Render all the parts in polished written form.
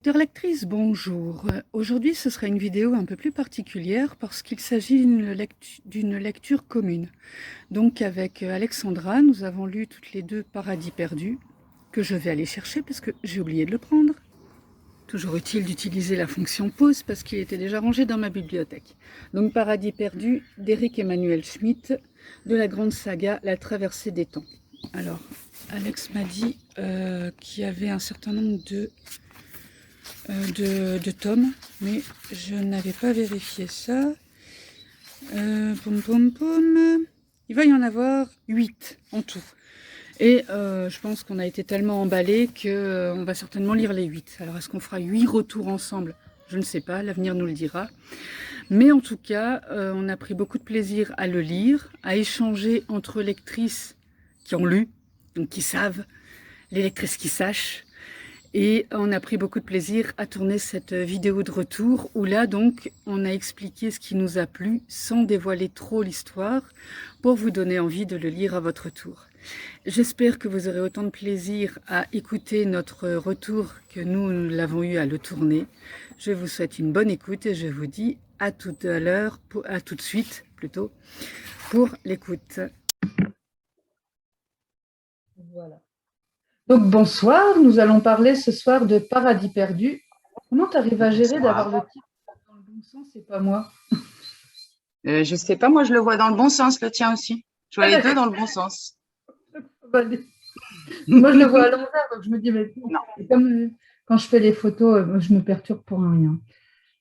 Chère lectrice, bonjour. Aujourd'hui, ce sera une vidéo un peu plus particulière parce qu'il s'agit d'une lecture commune. Donc, avec Alexandra, nous avons lu toutes les deux Paradis perdu, que je vais aller chercher parce que j'ai oublié de le prendre. Toujours utile d'utiliser la fonction pause parce qu'il était déjà rangé dans ma bibliothèque. Donc, Paradis perdu d'Éric Emmanuel Schmitt, de la grande saga La traversée des temps. Alors, Alex m'a dit qu'il y avait un certain nombre de tomes, mais je n'avais pas vérifié ça. Poum, poum, poum. Il va y en avoir 8 en tout. Et je pense qu'on a été tellement emballés qu'on va certainement lire les 8. Alors est-ce qu'on fera 8 retours ensemble? Je ne sais pas, l'avenir nous le dira. Mais en tout cas, on a pris beaucoup de plaisir à le lire, à échanger entre lectrices qui ont lu, donc qui savent, les lectrices qui sachent. Et on a pris beaucoup de plaisir à tourner cette vidéo de retour où là donc on a expliqué ce qui nous a plu sans dévoiler trop l'histoire pour vous donner envie de le lire à votre tour. J'espère que vous aurez autant de plaisir à écouter notre retour que nous l'avons eu à le tourner. Je vous souhaite une bonne écoute et je vous dis à tout à l'heure, à tout de suite plutôt, pour l'écoute. Voilà. Donc bonsoir, nous allons parler ce soir de Paradis perdu. Comment tu arrives à gérer d'avoir le titre dans le bon sens et pas moi? Je sais pas, moi je le vois dans le bon sens, le tien aussi. Je vois les deux dans le bon sens. Moi je le vois à l'envers, donc je me dis, mais Non. comme quand je fais les photos, je me perturbe pour rien.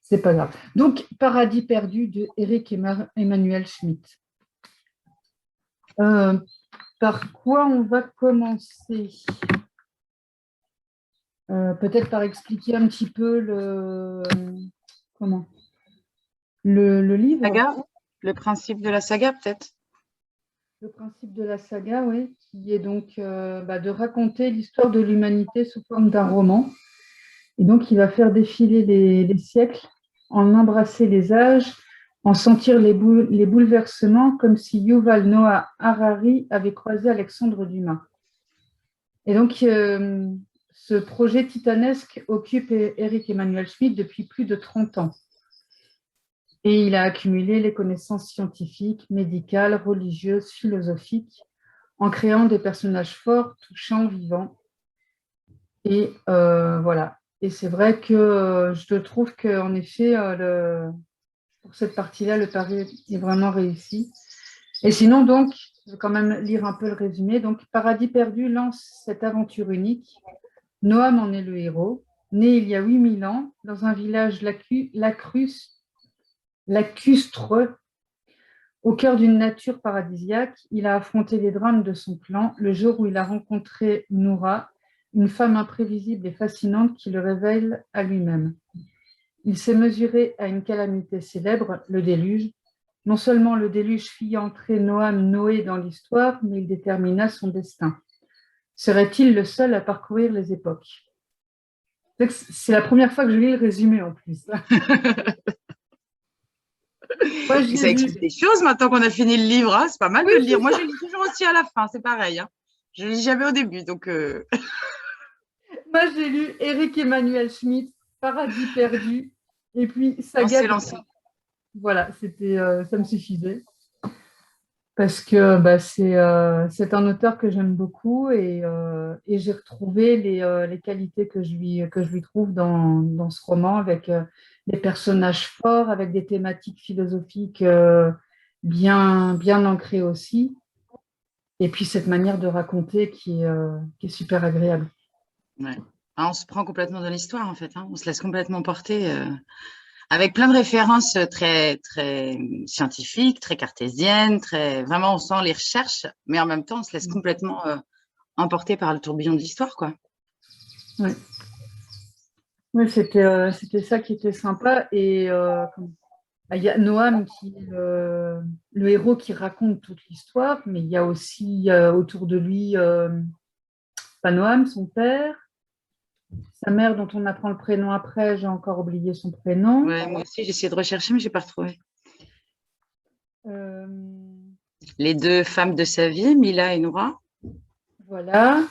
C'est pas grave. Donc Paradis perdu de Éric Emmanuel Schmitt. Par quoi on va commencer? Peut-être par expliquer un petit peu le livre. Saga, le principe de la saga peut-être. Le principe de la saga, oui, qui est donc de raconter l'histoire de l'humanité sous forme d'un roman. Et donc, il va faire défiler les siècles, en embrasser les âges, en sentir les bouleversements, comme si Yuval Noah Harari avait croisé Alexandre Dumas. Et donc, ce projet titanesque occupe Éric Emmanuel Schmitt depuis plus de 30 ans. Et il a accumulé les connaissances scientifiques, médicales, religieuses, philosophiques, en créant des personnages forts, touchants, vivants. Et voilà. Et c'est vrai que je trouve qu'en effet, pour cette partie-là, le pari est vraiment réussi. Et sinon, donc, je vais quand même lire un peu le résumé. Donc, Paradis perdu lance cette aventure unique. Noam en est le héros. Né il y a 8000 ans, dans un village lacustre, au cœur d'une nature paradisiaque, il a affronté les drames de son clan le jour où il a rencontré Noura, une femme imprévisible et fascinante qui le révèle à lui-même. Il s'est mesuré à une calamité célèbre, le déluge. Non seulement le déluge fit entrer Noam Noé dans l'histoire, mais il détermina son destin. Serait-il le seul à parcourir les époques? C'est la première fois que je lis le résumé en plus. Moi, Ça explique des choses maintenant qu'on a fini le livre. Hein. C'est pas mal de le lire. Moi, je lis toujours aussi à la fin, c'est pareil. Hein. Je ne lis jamais au début. Donc, Moi, j'ai lu Éric Emmanuel Schmitt, Paradis perdu, et puis on Saga. s'est lancé. Voilà, ça me suffisait. Parce que c'est un auteur que j'aime beaucoup et j'ai retrouvé les qualités que je lui trouve dans ce roman, avec des personnages forts, avec des thématiques philosophiques bien ancrées aussi, et puis cette manière de raconter qui est super agréable. Ouais. Ah, on se prend complètement dans l'histoire, en fait. Hein. On se laisse complètement porter avec plein de références très, très scientifiques, très cartésiennes. Vraiment, on sent les recherches, mais en même temps, on se laisse complètement emporter par le tourbillon de l'histoire, quoi. Ouais. Oui, c'était ça qui était sympa. Et il y a Noam qui est le héros qui raconte toute l'histoire, mais il y a aussi autour de lui pas Noam, son père, sa mère dont on apprend le prénom après, j'ai encore oublié son prénom. Ouais, moi aussi, j'ai essayé de rechercher, mais je n'ai pas retrouvé. Euh, Les deux femmes de sa vie, Mila et Noura. voilà.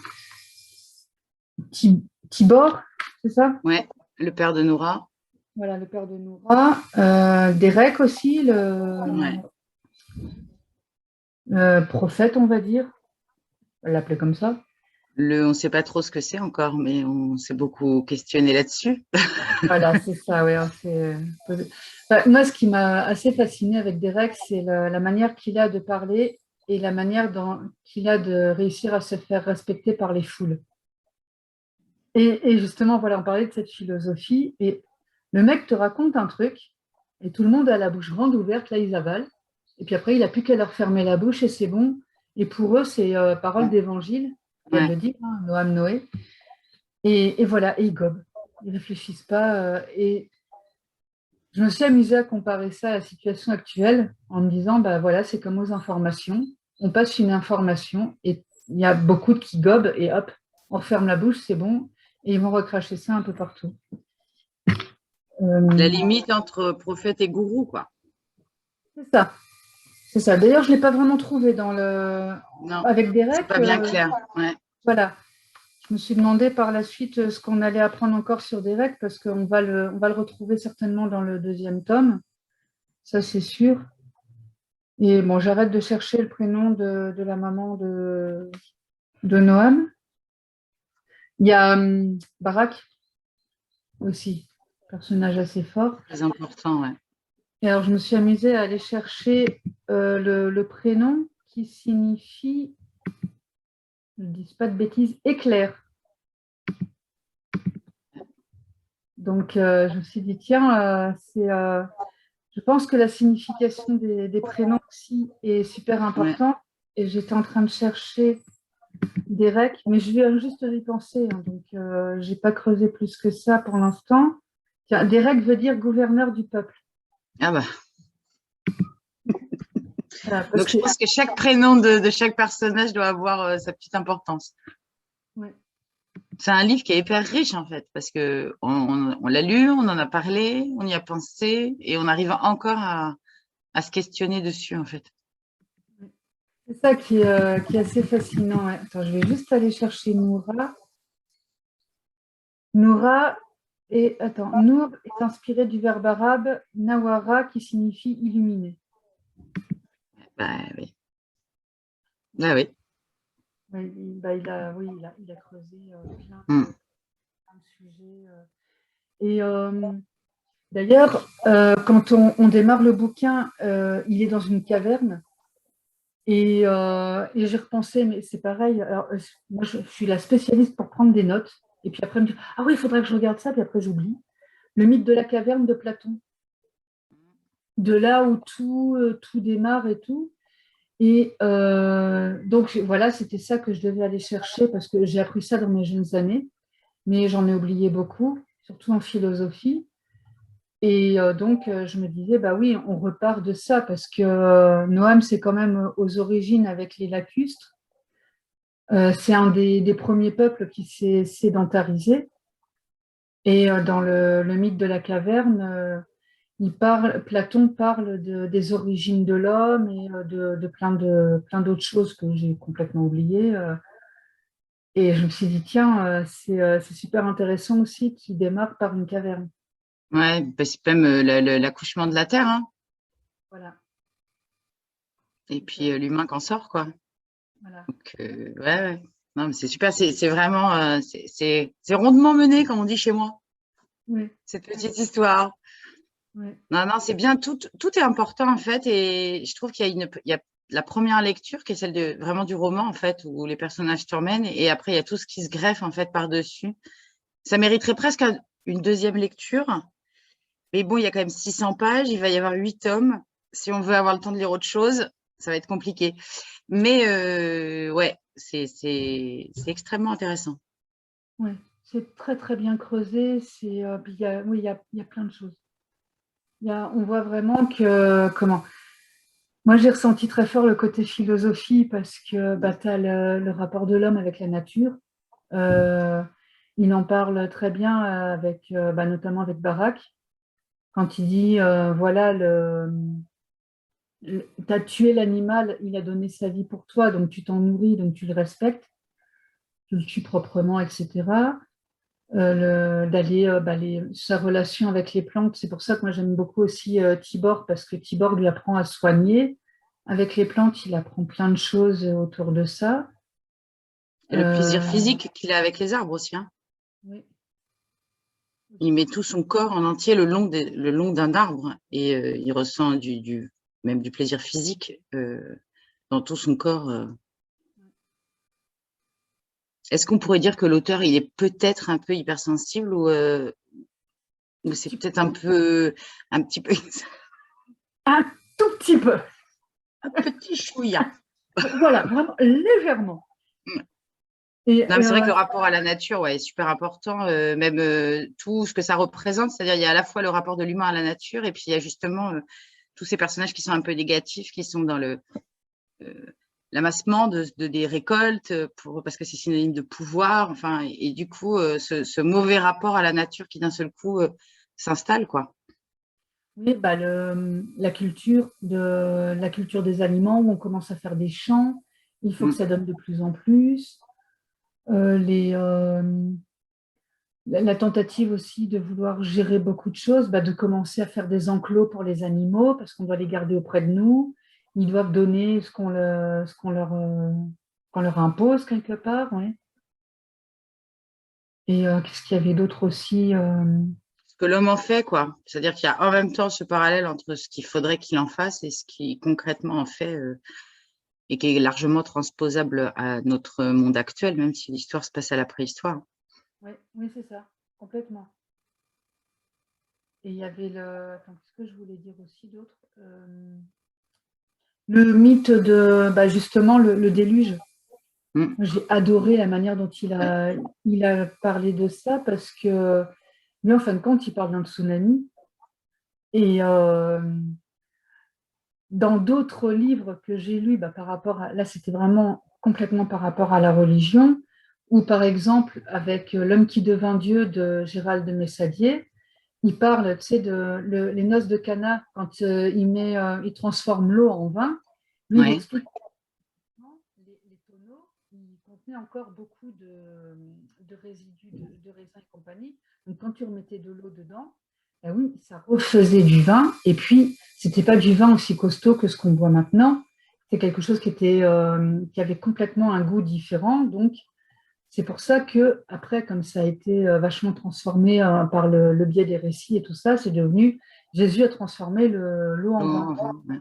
Tibor, c'est ça? Ouais. Le père de Noura. Voilà, le père de Noura. Derek aussi, Ouais. le prophète, on va dire. On va l'appeler comme ça. On ne sait pas trop ce que c'est encore, mais on s'est beaucoup questionné là-dessus. Voilà, c'est ça, ouais. Bah, moi, ce qui m'a assez fasciné avec Derek, c'est la manière qu'il a de parler et la manière qu'il a de réussir à se faire respecter par les foules. Et justement, voilà, on parlait de cette philosophie. Et le mec te raconte un truc, et tout le monde a la bouche grande ouverte, là, ils avalent. Et puis après, il n'a plus qu'à leur fermer la bouche, et c'est bon. Et pour eux, c'est parole d'évangile. Il vient de Ouais. le dire, hein, Noam Noé. Et voilà, et ils gobent. Ils réfléchissent pas. Et je me suis amusée à comparer ça à la situation actuelle en me disant, bah voilà, c'est comme aux informations. On passe une information et il y a beaucoup qui gobent et hop, on referme la bouche, c'est bon, et ils vont recracher ça un peu partout. La Euh, limite entre prophète et gourou, quoi. c'est ça, c'est ça. D'ailleurs, je ne l'ai pas vraiment trouvé dans le... Non, Avec c'est Derek, pas bien clair. Ouais. voilà. Je me suis demandé par la suite ce qu'on allait apprendre encore sur Derek parce on va le retrouver certainement dans le deuxième tome, ça c'est sûr. Et bon, j'arrête de chercher le prénom de la maman de Noam. Il y a Barak aussi, personnage assez fort. Très important, ouais. Et alors, je me suis amusée à aller chercher le prénom qui signifie, je ne dis pas de bêtises, éclair. Donc, je me suis dit, tiens, je pense que la signification des prénoms aussi est super Ouais. importante. Et j'étais en train de chercher Derek, mais je viens juste d'y penser, hein, donc je n'ai pas creusé plus que ça pour l'instant. Tiens, Derek veut dire gouverneur du peuple. Ah bah. Voilà, parce Donc, je que, pense que chaque prénom de chaque personnage doit avoir sa petite importance. ouais, C'est un livre qui est hyper riche, en fait, parce que on l'a lu, on en a parlé, on y a pensé, et on arrive encore à se questionner dessus, en fait. c'est ça qui est assez fascinant. Ouais. Attends, je vais juste aller chercher Noura. Noura Nour est inspiré du verbe arabe nawara qui signifie illuminer. Bah oui. Bah oui. Ouais, oui, il a creusé Mm. plein de sujets. Et d'ailleurs, quand on démarre le bouquin, il est dans une caverne. Et j'ai repensé, mais c'est pareil. Alors, moi, je suis la spécialiste pour prendre des notes. Et puis après, me dire, ah oui, il faudrait que je regarde ça. Puis après, j'oublie. Le mythe de la caverne de Platon. De là où tout démarre et tout. Et donc, voilà, c'était ça que je devais aller chercher parce que j'ai appris ça dans mes jeunes années. Mais j'en ai oublié beaucoup, surtout en philosophie. Et donc, je me disais, bah oui, on repart de ça parce que Noam, c'est quand même aux origines avec les lacustres. C'est un des premiers peuples qui s'est sédentarisé. Et dans le mythe de la caverne, Platon parle des origines de l'homme et de plein d'autres choses que j'ai complètement oubliées. Et je me suis dit, tiens, c'est super intéressant aussi qu'il démarre par une caverne. Ouais, bah, c'est même l'accouchement de la Terre, hein. Voilà, Et c'est ça. puis l'humain qu'en sort, quoi. Voilà. Donc, ouais, ouais. Non, mais c'est super, c'est vraiment, c'est rondement mené, comme on dit chez moi, Oui, cette petite histoire. oui, Non, non, c'est bien, tout est important, en fait, et je trouve qu'il y a il y a la première lecture qui est celle vraiment du roman, en fait, où les personnages t'emmènent, et après, il y a tout ce qui se greffe, en fait, par-dessus. Ça mériterait presque une deuxième lecture, mais bon, il y a quand même 600 pages, il va y avoir 8 tomes. Si on veut avoir le temps de lire autre chose, ça va être compliqué. Mais ouais, c'est extrêmement intéressant. oui. C'est très, très bien creusé. Puis oui, il y a plein de choses. On voit vraiment que, comment, moi j'ai ressenti très fort le côté philosophie parce que bah, tu as le rapport de l'homme avec la nature. Euh, il en parle très bien bah, notamment avec Barak, quand il dit, voilà, tu as tué l'animal, il a donné sa vie pour toi, donc tu t'en nourris, donc tu le respectes, tu le tues proprement, etc. d'aller sa relation avec les plantes. C'est pour ça que moi j'aime beaucoup aussi Tibor, parce que Tibor lui apprend à soigner. Avec les plantes, il apprend plein de choses autour de ça. Et le plaisir Euh, physique qu'il a avec les arbres aussi, hein. oui, Il aussi. met tout son corps en entier le long d'un arbre et il ressent même du plaisir physique dans tout son corps. Est-ce qu'on pourrait dire que l'auteur, il est peut-être un peu hypersensible ou Tout c'est petit peut-être peu. un petit peu, Un tout petit peu. un petit chouïa. Voilà, vraiment légèrement. Et, Non, mais c'est vrai que le rapport à la nature, ouais, est super important, même tout ce que ça représente, c'est-à-dire il y a à la fois le rapport de l'humain à la nature et puis il y a justement tous ces personnages qui sont un peu négatifs, qui sont dans l'amassement des récoltes parce que c'est synonyme de pouvoir, enfin, et du coup, ce mauvais rapport à la nature qui d'un seul coup s'installe, quoi. oui, la culture des aliments, où on commence à faire des champs, il faut que Mm. ça donne de plus en plus. Les, la tentative aussi de vouloir gérer beaucoup de choses, de commencer à faire des enclos pour les animaux, parce qu'on doit les garder auprès de nous. Ils doivent donner qu'on leur impose quelque part. Ouais. Et qu'est-ce qu'il y avait d'autre aussi Ce que l'homme en fait, quoi. C'est-à-dire qu'il y a en même temps ce parallèle entre ce qu'il faudrait qu'il en fasse et ce qu'il concrètement en fait. Et qui est largement transposable à notre monde actuel, même si l'histoire se passe à la préhistoire. Ouais, oui, c'est ça, complètement. Et il y avait le. Attends, qu'est-ce que je voulais dire aussi d'autre le mythe de justement le déluge. Mm. J'ai adoré la manière dont il a parlé de ça parce que lui, en fin de compte, il parle d'un tsunami. Et dans d'autres livres que j'ai lus, par rapport à, là, c'était vraiment complètement par rapport à la religion, ou par exemple avec L'homme qui devint Dieu de Gérald de Messadier, il parle, tu sais, les noces de Cana, quand il transforme l'eau en vin. Lui, il Ouais. explique que les tonneaux, ils contenaient encore beaucoup de résidus de raisins et compagnie. Donc, quand tu remettais de l'eau dedans, ben oui, ça refaisait du vin. Et puis, c'était pas du vin aussi costaud que ce qu'on boit maintenant. C'est quelque chose qui avait complètement un goût différent. Donc, c'est pour ça que après, comme ça a été vachement transformé par le biais des récits et tout ça, c'est devenu Jésus a transformé l'eau en vin. Ouais.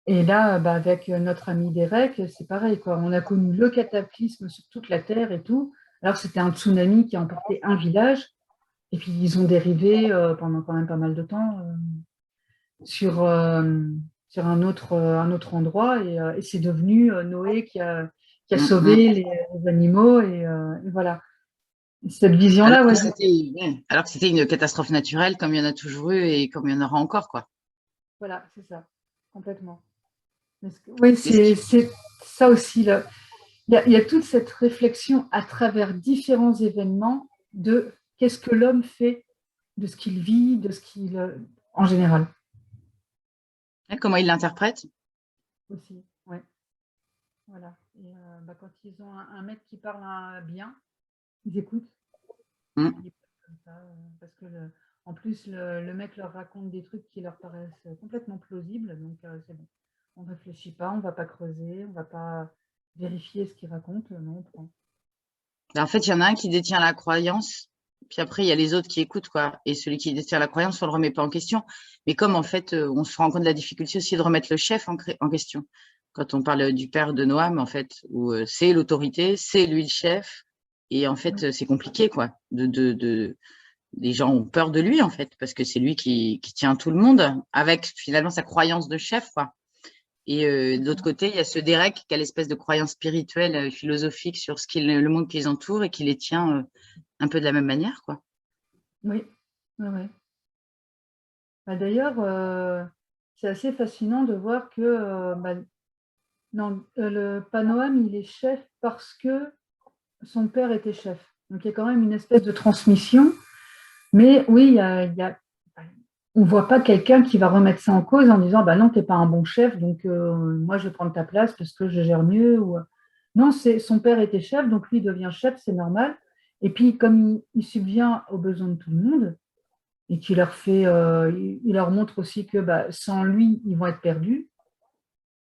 Et là, avec notre ami Derek, c'est pareil, quoi. On a connu le cataclysme sur toute la Terre et tout. Alors, c'était un tsunami qui a emporté un village. Et puis, ils ont dérivé pendant quand même pas mal de temps sur, euh, sur un autre endroit. Et c'est devenu Noé qui a Mm, mm. sauvé les animaux. Et voilà. Cette Alors vision-là, que ouais, c'était une catastrophe naturelle comme il y en a toujours eu et comme il y en aura encore, quoi. voilà, c'est ça, complètement. Oui, Mais ce qui, c'est ça aussi. Là. Il y a toute cette réflexion à travers différents événements de qu'est-ce que l'homme fait de ce qu'il vit, de ce qu'il. En général comment il l'interprète? aussi. Ouais, voilà. Et quand ils ont un mec qui parle bien, ils écoutent. Mm. Ils écoutent comme ça, parce que en plus, le mec leur raconte des trucs qui leur paraissent complètement plausibles. Donc, c'est bon. On ne réfléchit pas, on ne va pas creuser, on ne va pas vérifier ce qu'il raconte. Non, on prend. En fait, il y en a un qui détient la croyance, puis après, il y a les autres qui écoutent, quoi. Et celui qui détient la croyance, on le remet pas en question. Mais comme, en fait, on se rend compte de la difficulté aussi de remettre le chef en question. Quand on parle du père de Noam, en fait, où c'est l'autorité, c'est lui le chef. Et en fait, Oui, c'est compliqué, quoi. Les gens ont peur de lui, en fait, parce que c'est lui qui tient tout le monde, avec finalement sa croyance de chef, quoi. Et de c'est ça. l'autre côté, il y a ce Derek qui a l'espèce de croyance spirituelle, philosophique sur le monde qui les entoure et qui les tient un peu de la même manière, quoi. Oui, ouais, ouais. D'ailleurs, c'est assez fascinant de voir que non, le Panoam, il est chef parce que son père était chef. Donc il y a quand même une espèce de transmission. Mais oui, on ne voit pas quelqu'un qui va remettre ça en cause en disant bah non, tu n'es pas un bon chef, donc moi je vais prendre ta place parce que je gère mieux. Non, son père était chef, donc lui devient chef, c'est normal. Et puis, comme il subvient aux besoins de tout le monde, et qu'il leur fait, il leur montre aussi que sans lui, ils vont être perdus.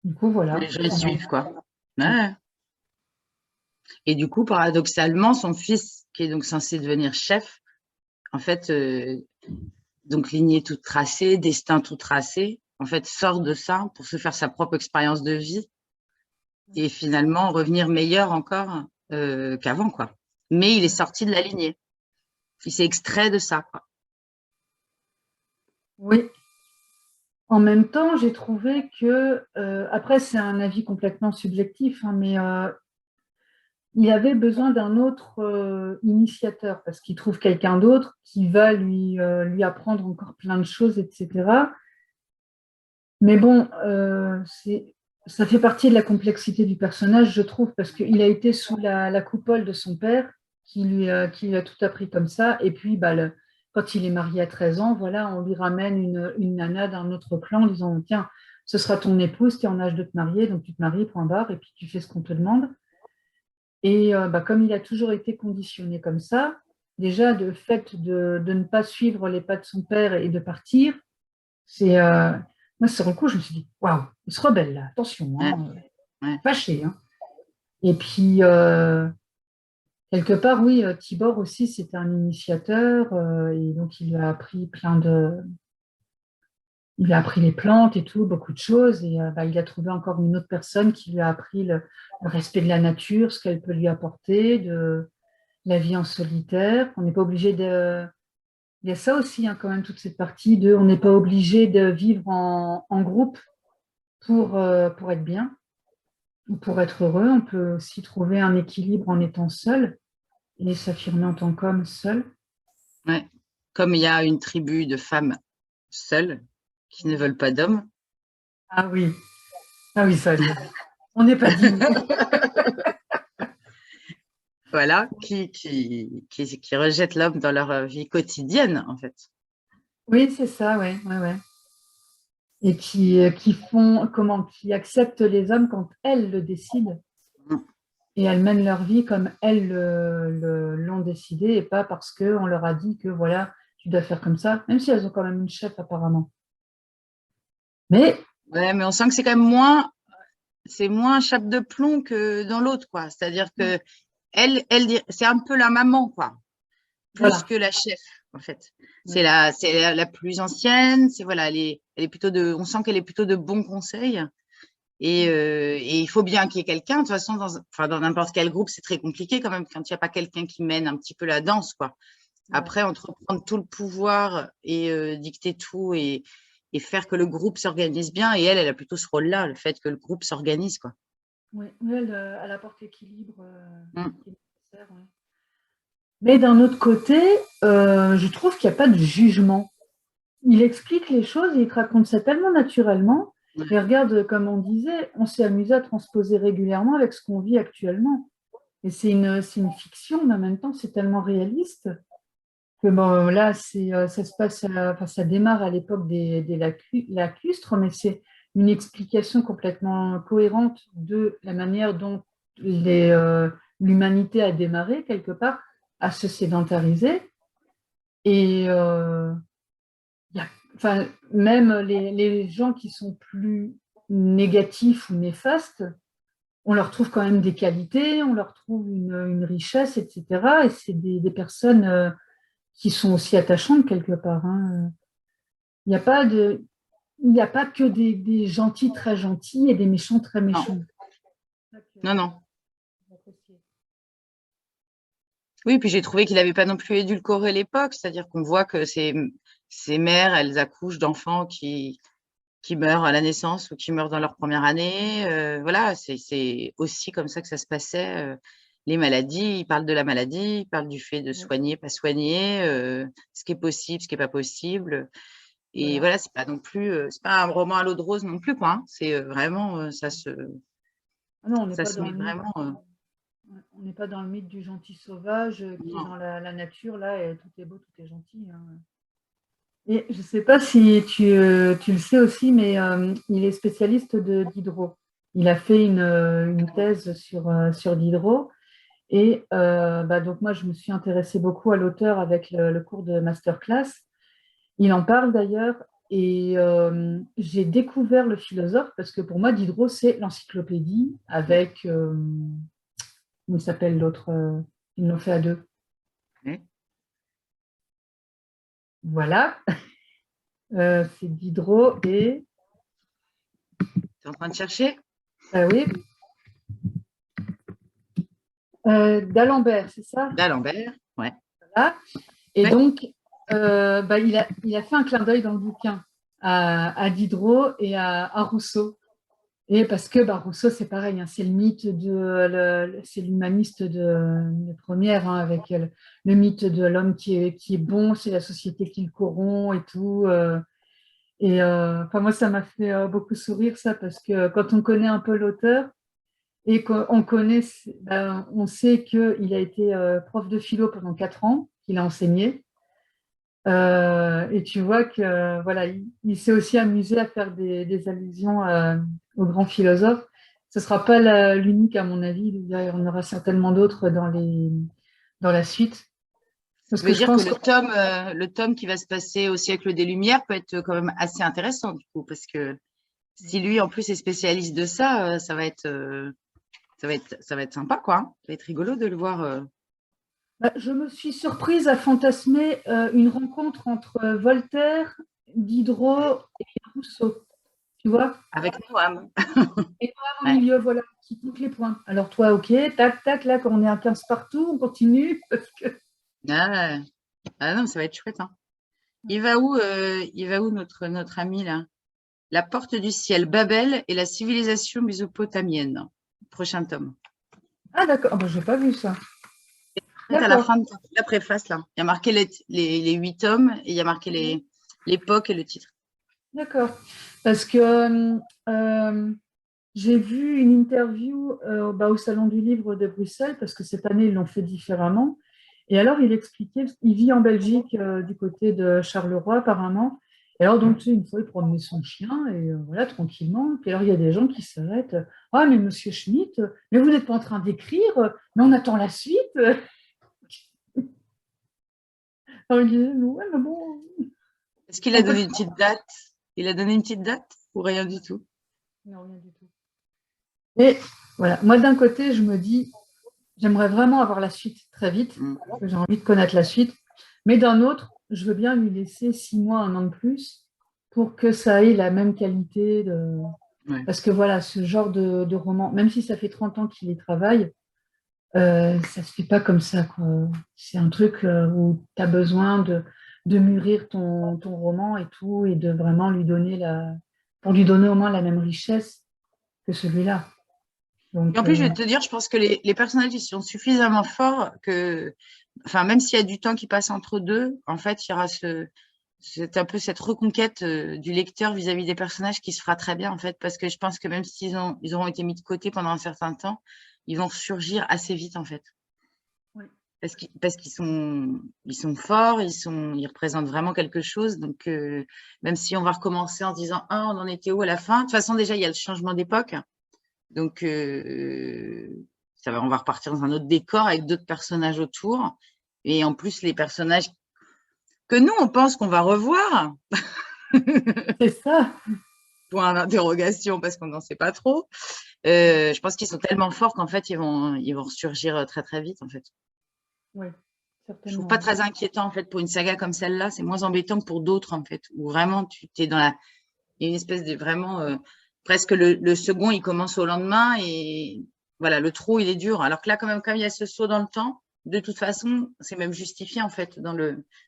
Du coup, Les voilà. gens suivent, quoi. Ouais. Ouais. Et du coup, paradoxalement, son fils, qui est donc censé devenir chef, en fait, donc lignée toute tracée, destin tout tracé, en fait, sort de ça pour se faire sa propre expérience de vie et finalement revenir meilleur encore qu'avant, quoi. Mais il est sorti de la lignée. Il s'est extrait de ça, quoi. Oui. En même temps, j'ai trouvé que, après, c'est un avis complètement subjectif, hein, mais il avait besoin d'un autre initiateur parce qu'il trouve quelqu'un d'autre qui va lui apprendre encore plein de choses, etc. Mais bon, ça fait partie de la complexité du personnage, je trouve, parce qu'il a été sous la coupole de son père, qui lui a tout appris comme ça. Et puis, quand il est marié à 13 ans, voilà, on lui ramène une nana d'un autre clan en disant, tiens, ce sera ton épouse, tu es en âge de te marier, donc tu te maries, point barre, et puis tu fais ce qu'on te demande. Et comme il a toujours été conditionné comme ça, déjà, le fait de ne pas suivre les pas de son père et de partir, c'est moi, sur le coup, je me suis dit, waouh, il se rebelle là, attention, Ouais, hein, ouais. fâché. Hein. Et puis, quelque part, oui, Tibor aussi, c'était un initiateur, et donc il lui a appris il a appris les plantes et tout, beaucoup de choses, et il a trouvé encore une autre personne qui lui a appris le respect de la nature, ce qu'elle peut lui apporter, de la vie en solitaire. On n'est pas obligé de. Il y a ça aussi, hein, quand même, toute cette partie de, on n'est pas obligé de vivre en groupe pour être bien. Pour être heureux, on peut aussi trouver un équilibre en étant seul et s'affirmer en tant qu'homme seul. Ouais. Comme il y a une tribu de femmes seules qui ne veulent pas d'hommes. Ah oui, ah oui, ça, on n'est pas digne. Voilà, qui rejettent l'homme dans leur vie quotidienne, en fait. Oui, c'est ça, ouais, ouais, ouais. Et qui font, qui acceptent les hommes quand elles le décident Mm. et elles mènent leur vie comme elles l'ont décidé et pas parce qu'on leur a dit que voilà, tu dois faire comme ça, même si elles ont quand même une chef apparemment. Mais Ouais, mais on sent que c'est moins chape de plomb que dans l'autre, quoi. C'est-à-dire que c'est un peu la maman, quoi, plus voilà. que la chef, en fait. Ouais. C'est la plus ancienne. C'est voilà, elle est plutôt on sent qu'elle est plutôt de bons conseils. Et il faut bien qu'il y ait quelqu'un. De toute façon, dans n'importe quel groupe, c'est très compliqué quand même quand il n'y a pas quelqu'un qui mène un petit peu la danse, quoi. Ouais. Après, entre prendre tout le pouvoir et dicter tout et faire que le groupe s'organise bien, et elle a plutôt ce rôle-là, le fait que le groupe s'organise, quoi. Oui, elle apporte l'équilibre Mm. qui est nécessaire. Ouais. Mais d'un autre côté, je trouve qu'il n'y a pas de jugement. Il explique les choses et il te raconte ça tellement naturellement. Et regarde, comme on disait, on s'est amusé à transposer régulièrement avec ce qu'on vit actuellement. Et c'est une fiction, mais en même temps, c'est tellement réaliste que bon, là, ça se passe, enfin, ça démarre à l'époque des lacustres, mais c'est une explication complètement cohérente de la manière dont l'humanité a démarré quelque part à se sédentariser. Et enfin, même les gens qui sont plus négatifs ou néfastes, on leur trouve quand même des qualités, on leur trouve une richesse, etc. Et c'est des personnes qui sont aussi attachantes quelque part. Hein. Il n'y a pas il n'y a pas que des gentils très gentils et des méchants très Non, méchants. non, non. Oui, puis j'ai trouvé qu'il n'avait pas non plus édulcoré l'époque, c'est-à-dire qu'on voit que ces mères, elles accouchent d'enfants qui meurent à la naissance ou qui meurent dans leur première année. Voilà, c'est aussi comme ça que ça se passait. Les maladies, ils parlent de la maladie, ils parlent du fait de soigner, pas soigner, ce qui est possible, ce qui n'est pas possible. Et voilà, c'est pas non plus, c'est pas un roman à l'eau de rose non plus, quoi. Hein. C'est vraiment, Ah non, on n'est ça pas se dans met le mythe. vraiment. On n'est pas dans le mythe du gentil sauvage qui est Non. dans la nature, là, et tout est beau, tout est gentil. Hein. Et je ne sais pas si tu le sais aussi, mais il est spécialiste de Diderot. Il a fait une thèse sur Diderot. Et donc moi, je me suis intéressée beaucoup à l'auteur avec le cours de masterclass. Il en parle d'ailleurs. Et j'ai découvert le philosophe parce que pour moi, Diderot, c'est l'encyclopédie avec, comment il s'appelle l'autre, ils l'ont fait à deux. Oui. Voilà, c'est Diderot et, Tu es en train de chercher? oui, d'Alembert, c'est ça? D'Alembert, ouais. Voilà. Et Ouais. donc, il a fait un clin d'œil dans le bouquin à Diderot et à Rousseau. Et parce que Rousseau, c'est pareil, hein, c'est le mythe c'est l'humaniste de première, hein, avec le mythe de l'homme qui est bon, c'est la société qui le corrompt et tout. Enfin, moi, ça m'a fait beaucoup sourire ça, parce que quand on connaît un peu l'auteur et qu'on connaît, on sait qu'il a été prof de philo pendant 4 ans, qu'il a enseigné. Et tu vois que voilà, il s'est aussi amusé à faire des allusions aux grands philosophes. Ce ne sera pas l'unique, à mon avis. Il y en aura certainement d'autres dans la suite. Parce Ça que veut je dire que pense que le tome qui va se passer au siècle des Lumières peut être quand même assez intéressant, du coup, parce que si lui, en plus, est spécialiste de ça, ça va être sympa, quoi, hein. Ça va être rigolo de le voir. je me suis surprise à fantasmer une rencontre entre Voltaire, Diderot et Rousseau. Tu vois? Avec Noam. Et toi au Ouais. milieu, voilà, qui compte les points. Alors toi, ok, tac, tac, là, quand on est à 15 partout, on continue. Parce que... Ah, ouais. Ah non, ça va être chouette, hein. Il va où notre ami là? La porte du ciel, Babel et la civilisation mésopotamienne. Prochain tome. Ah d'accord, je n'ai pas vu ça. En fait, à la D'accord, fin de la préface, là, il y a marqué les 8 tomes et il y a marqué l'époque et le titre. d'accord. Parce que j'ai vu une interview au Salon du Livre de Bruxelles, parce que cette année, ils l'ont fait différemment. Et alors, il expliquait, il vit en Belgique, du côté de Charleroi, apparemment. Et alors, donc, tu sais, une fois, il promenait son chien, et voilà, tranquillement. Puis alors, il y a des gens qui s'arrêtent. Ah, mais monsieur Schmitt, mais vous n'êtes pas en train d'écrire, mais on attend la suite. Alors, il disait, ouais, mais bon, Est-ce qu'il a on peut le donné une faire. petite date? Il a donné une petite date ou rien du tout? Non, rien du tout. Et voilà, moi, d'un côté, je me dis, j'aimerais vraiment avoir la suite très vite, Mm. parce que j'ai envie de connaître la suite. Mais d'un autre, je veux bien lui laisser 6 mois, un an de plus, pour que ça ait la même qualité. Ouais. Parce que voilà, ce genre de roman, même si ça fait 30 ans qu'il y travaille, ça ne se fait pas comme ça, quoi. C'est un truc où tu as besoin de mûrir ton roman et tout, et de vraiment pour lui donner au moins la même richesse que celui-là. Et Donc, en plus, je vais te dire, je pense que les personnages, ils sont suffisamment forts que, enfin, même s'il y a du temps qui passe entre deux, en fait, il y aura c'est un peu cette reconquête du lecteur vis-à-vis des personnages qui se fera très bien, en fait, parce que je pense que même ils auront été mis de côté pendant un certain temps, ils vont ressurgir assez vite, en fait. oui, Parce ils sont forts, ils représentent vraiment quelque chose. Donc, même si on va recommencer en se disant, ah, on en était où à la fin? De toute façon, déjà, il y a le changement d'époque. Donc, on va repartir dans un autre décor avec d'autres personnages autour. Et en plus, les personnages que nous, on pense qu'on va revoir, c'est ça. point d'interrogation, parce qu'on n'en sait pas trop. Je pense qu'ils sont tellement forts qu'en fait, ils vont ressurgir très, très vite, en fait. Oui, Je trouve certainement. pas très inquiétant, en fait, pour une saga comme celle-là. C'est moins embêtant que pour d'autres, en fait, où vraiment, tu t'es dans il y a une espèce de vraiment, presque le second, il commence au lendemain et voilà, le trou, il est dur. Alors que là, quand même, comme il y a ce saut dans le temps, de toute façon, c'est même justifié, en fait,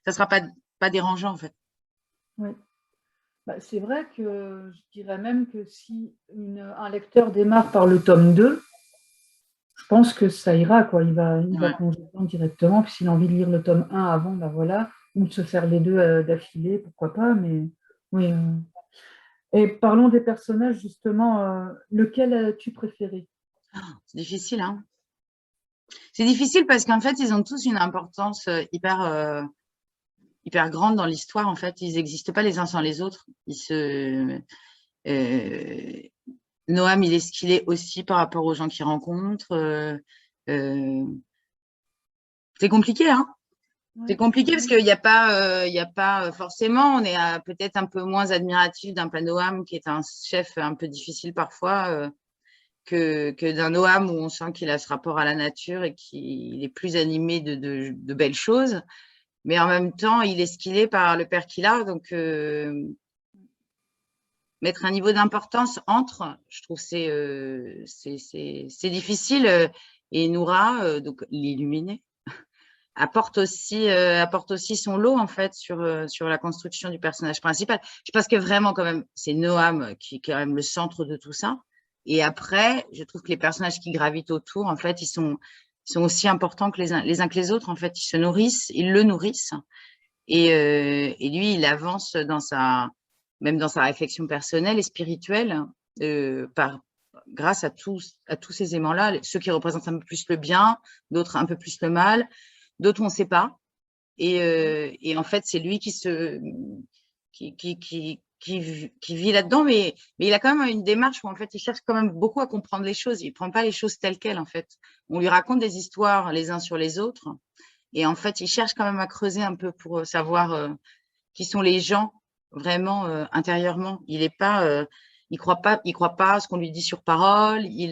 ça sera pas dérangeant, en fait. Oui. C'est vrai que je dirais même que si un lecteur démarre par le tome 2, je pense que ça ira, quoi. Il va Ouais. plonger dedans directement. Puis s'il a envie de lire le tome 1 avant, voilà. Ou de se faire les deux d'affilée, pourquoi pas. Mais oui. Et parlons des personnages, justement. Lequel as-tu préféré? C'est difficile, hein. C'est difficile parce qu'en fait, ils ont tous une importance hyper grande dans l'histoire, en fait. Ils n'existent pas les uns sans les autres. Euh, Noam, il est ce qu'il est aussi par rapport aux gens qu'il rencontre. C'est compliqué, hein. C'est Ouais. compliqué parce qu'il n'y a pas, il y a pas forcément, on est peut-être un peu moins admiratif d'un Noam qui est un chef un peu difficile parfois que d'un Noam où on sent qu'il a ce rapport à la nature et qu'il est plus animé de belles choses. Mais en même temps, il est ce qu'il est par le père qu'il a. Donc, mettre un niveau d'importance entre, je trouve c'est difficile. Et Noura, donc l'illuminé, apporte aussi son lot en fait sur la construction du personnage principal. Je pense que vraiment quand même c'est Noam qui est quand même le centre de tout ça. Et après, je trouve que les personnages qui gravitent autour, en fait, ils sont aussi importants que les uns que les autres. En fait, ils se nourrissent, ils le nourrissent. Et lui, il avance même dans sa réflexion personnelle et spirituelle, grâce à tous ces aimants-là, ceux qui représentent un peu plus le bien, d'autres un peu plus le mal, d'autres on ne sait pas. Et en fait, c'est lui qui vit là-dedans, mais il a quand même une démarche où en fait, il cherche quand même beaucoup à comprendre les choses. Il ne prend pas les choses telles quelles, en fait. On lui raconte des histoires les uns sur les autres. Et en fait, il cherche quand même à creuser un peu pour savoir qui sont les gens vraiment intérieurement. Il croit pas à ce qu'on lui dit sur parole. Il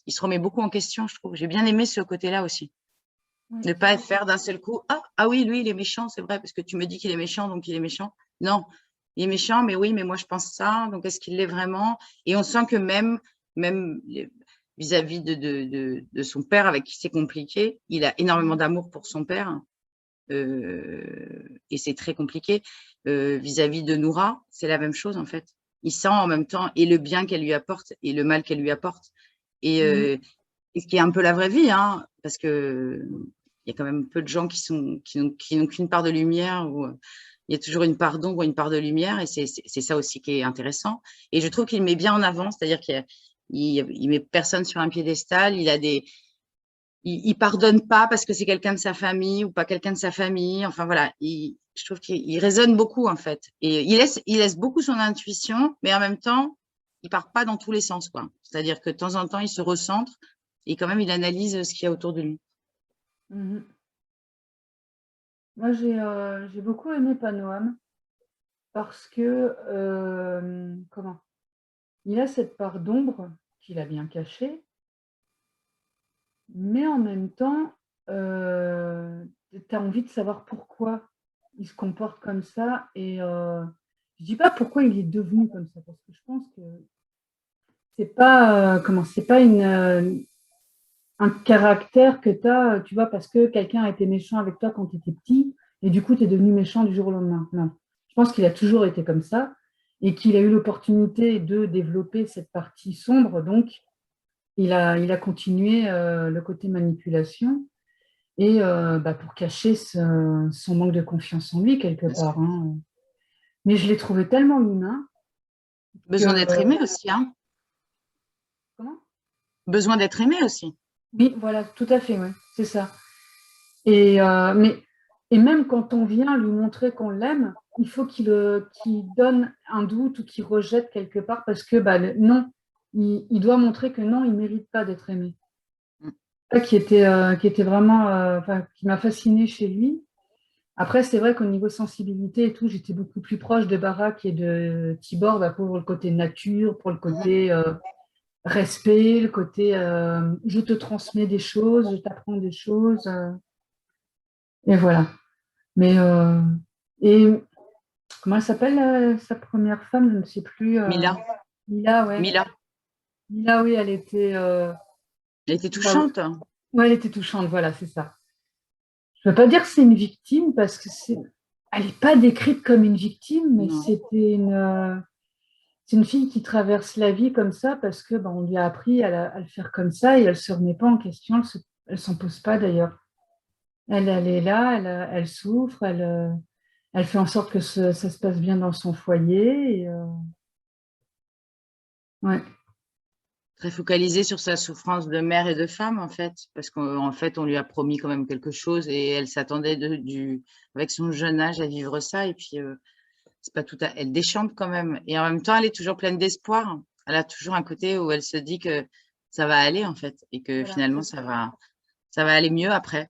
se remet beaucoup en question, je trouve. J'ai bien aimé ce côté-là aussi. Ouais, Ne c'est pas vrai. faire d'un seul coup, ah oui, lui, il est méchant, c'est vrai, parce que tu me dis qu'il est méchant, donc il est méchant. Non, il est méchant, mais oui, mais moi je pense ça, donc est-ce qu'il l'est vraiment? Et on sent que même vis-à-vis de son père avec qui c'est compliqué, il a énormément d'amour pour son père, et c'est très compliqué. Vis-à-vis de Noura, c'est la même chose en fait. Il sent en même temps et le bien qu'elle lui apporte et le mal qu'elle lui apporte. Et, Mhm. et ce qui est un peu la vraie vie, hein, parce que il y a quand même peu de gens qui n'ont qu'une part de lumière, ou il y a toujours une part d'ombre, une part de lumière, et c'est ça aussi qui est intéressant. Et je trouve qu'il met bien en avant, c'est-à-dire il met personne sur un piédestal, il pardonne pas parce que c'est quelqu'un de sa famille ou pas quelqu'un de sa famille. Enfin voilà, je trouve qu'il raisonne beaucoup en fait, et il laisse beaucoup son intuition, mais en même temps, il part pas dans tous les sens quoi. C'est-à-dire que de temps en temps, il se recentre et quand même il analyse ce qu'il y a autour de lui. Mhm. Moi, j'ai beaucoup aimé Panoam parce que, comment? Il a cette part d'ombre qu'il a bien cachée, mais en même temps, tu as envie de savoir pourquoi il se comporte comme ça. Et je dis pas pourquoi il est devenu comme ça, parce que je pense que c'est pas un caractère que tu as, tu vois, parce que quelqu'un a été méchant avec toi quand tu étais petit, et du coup, tu es devenu méchant du jour au lendemain. Non. Je pense qu'il a toujours été comme ça, et qu'il a eu l'opportunité de développer cette partie sombre, donc il a continué le côté manipulation, et pour cacher son manque de confiance en lui, quelque Bien sûr. part. Hein. Mais je l'ai trouvé tellement humain Besoin que... d'être aimé aussi, hein. Comment? Besoin d'être aimé aussi. Oui, voilà, tout à fait, ouais, c'est ça. Et, et même quand on vient lui montrer qu'on l'aime, il faut qu'il donne un doute ou qu'il rejette quelque part parce que non, il doit montrer que non, il ne mérite pas d'être aimé. Ça qui était vraiment, enfin, qui m'a fascinée chez lui. Après, c'est vrai qu'au niveau sensibilité et tout, j'étais beaucoup plus proche de Barak et de Tibor pour le côté nature, pour le côté respect, le côté je te transmets des choses, je t'apprends des choses. Et voilà. Mais et comment elle s'appelle sa première femme? Je ne sais plus. Mila, Mila, ouais. Mila, Mila, oui, elle était. elle était Bah, touchante. ouais, elle était touchante. Voilà, c'est ça. Je ne veux pas dire que c'est une victime parce que elle n'est pas décrite comme une victime, mais Non. c'est une fille qui traverse la vie comme ça parce que on lui a appris à le faire comme ça et elle ne se remet pas en question. Elle s'en pose pas d'ailleurs. Elle est là, elle souffre, elle fait en sorte que ça se passe bien dans son foyer. Et, ouais. Très focalisée sur sa souffrance de mère et de femme, en fait, parce qu'en fait, on lui a promis quand même quelque chose et elle s'attendait avec son jeune âge à vivre ça. Et puis, c'est pas elle déchante quand même. Et en même temps, elle est toujours pleine d'espoir. Elle a toujours un côté où elle se dit que ça va aller, en fait, et que Voilà, finalement, c'est ça. ça va aller mieux après.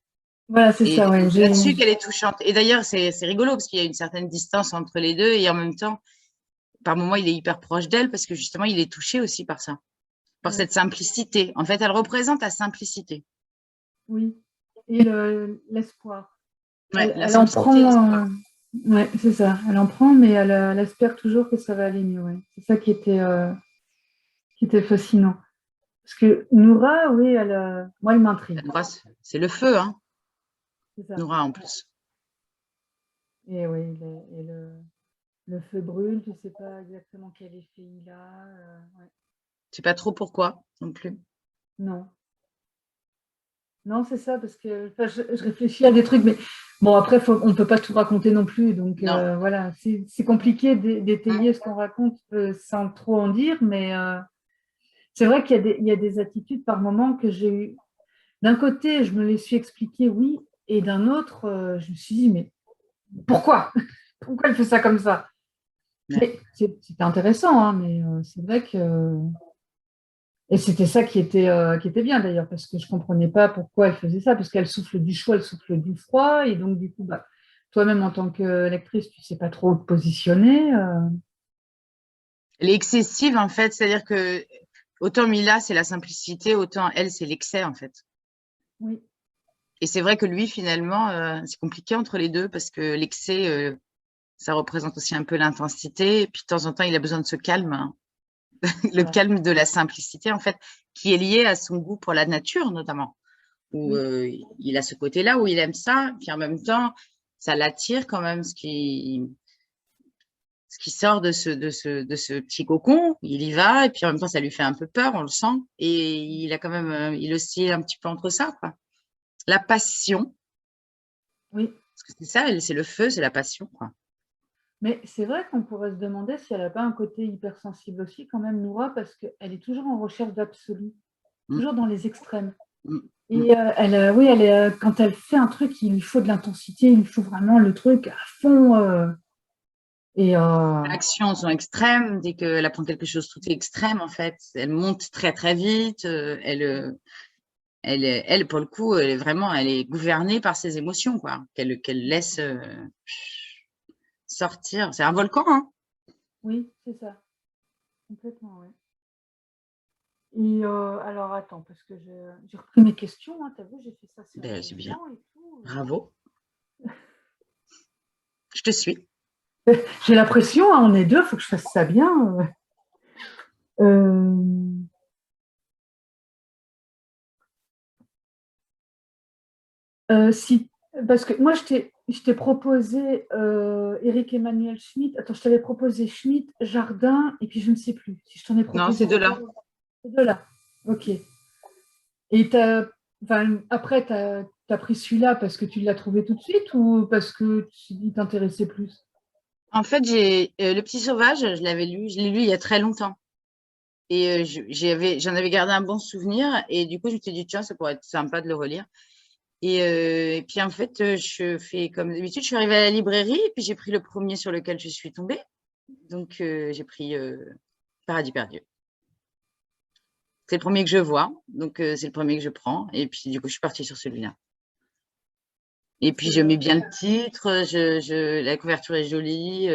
Voilà, c'est Et ça, ouais. c'est là-dessus qu'elle est touchante. Et d'ailleurs, c'est rigolo parce qu'il y a une certaine distance entre les deux et en même temps, par moments, il est hyper proche d'elle parce que justement, il est touché aussi par ça, par Ouais, cette simplicité. En fait, elle représente la simplicité. oui. Et l'espoir. Ouais, la Elle en simplicité et prend, l'espoir. ouais, c'est ça. Elle en prend, mais elle espère toujours que ça va aller mieux. Ouais. C'est ça qui était fascinant. Parce que Noura, oui, moi, elle m'intrigue. Noura, c'est le feu, hein, C'est ça. Noura en plus. Et oui, le feu brûle, tu sais pas exactement quel effet il a. Ouais. Je sais pas trop pourquoi non plus. Non. Non, c'est ça, parce que enfin, je réfléchis à des trucs, mais bon, après, on ne peut pas tout raconter non plus. Donc Non. voilà, c'est compliqué Hum, d'étayer ce qu'on raconte sans trop en dire, mais c'est vrai qu'il y a des attitudes par moment que j'ai eues. D'un côté, je me les suis expliquées, oui, et d'un autre, je me suis dit, mais pourquoi? Pourquoi elle fait ça comme ça? ouais. Mais c'était intéressant, hein, mais c'est vrai que. Et c'était ça qui était bien d'ailleurs, parce que je ne comprenais pas pourquoi elle faisait ça, parce qu'elle souffle du chaud, elle souffle du froid, et donc du coup, bah, toi-même en tant que lectrice, tu ne sais pas trop te positionner. Elle est excessive en fait, c'est-à-dire que autant Mila, c'est la simplicité, autant elle, c'est l'excès en fait. Oui, Et c'est vrai que lui, finalement, c'est compliqué entre les deux parce que l'excès, ça représente aussi un peu l'intensité. Et puis de temps en temps, il a besoin de ce calme, hein. Le voilà. calme de la simplicité, en fait, qui est lié à son goût pour la nature, notamment. Où Oui, il a ce côté-là où il aime ça, puis en même temps, ça l'attire quand même, ce qui sort de ce petit cocon. Il y va, et puis en même temps, ça lui fait un peu peur, on le sent. Et il a quand même, il oscille un petit peu entre ça, quoi. La passion, oui. parce que c'est ça, c'est le feu, c'est la passion, quoi. Mais c'est vrai qu'on pourrait se demander si elle n'a pas un côté hypersensible aussi, quand même, Noura, parce qu'elle est toujours en recherche d'absolu, Mm, toujours dans les extrêmes. mm, mm. Et oui, quand elle fait un truc, il lui faut de l'intensité, il lui faut vraiment le truc à fond. Et Actions sont extrêmes. Dès qu'elle apprend quelque chose, tout est extrême, en fait. Elle monte très, très vite. Elle, pour le coup, elle est vraiment, elle est gouvernée par ses émotions, quoi, qu'elle laisse sortir. C'est un volcan, hein. oui, c'est ça, complètement, oui. Et alors, attends, parce que j'ai repris mes questions, hein, t'as vu, j'ai fait ça assez Ben, c'est bien. rapidement et tout. Bravo. Je te suis. J'ai la pression, hein, on est deux, il faut que je fasse ça bien. Euh, si, parce que moi, je t'ai proposé Eric Emmanuel Schmitt. Attends, je t'avais proposé Schmitt, Jardin, et puis je ne sais plus si je t'en ai Non, proposé ces d'autres. deux-là. Ces deux-là. Ok. Et enfin, après, t'as pris celui-là parce que tu l'as trouvé tout de suite ou parce que il t'intéressait plus? En fait, j'ai Le Petit Sauvage, je l'ai lu il y a très longtemps. Et j'en avais gardé un bon souvenir. Et du coup, je me suis dit, tiens, ça pourrait être sympa de le relire. Et puis, en fait, je fais comme d'habitude, je suis arrivée à la librairie et puis j'ai pris le premier sur lequel je suis tombée. Donc, j'ai pris Paradis perdu. C'est le premier que je vois, donc c'est le premier que je prends. Et puis, du coup, je suis partie sur celui-là. Et puis, C'est je mets bien le titre, la couverture est jolie.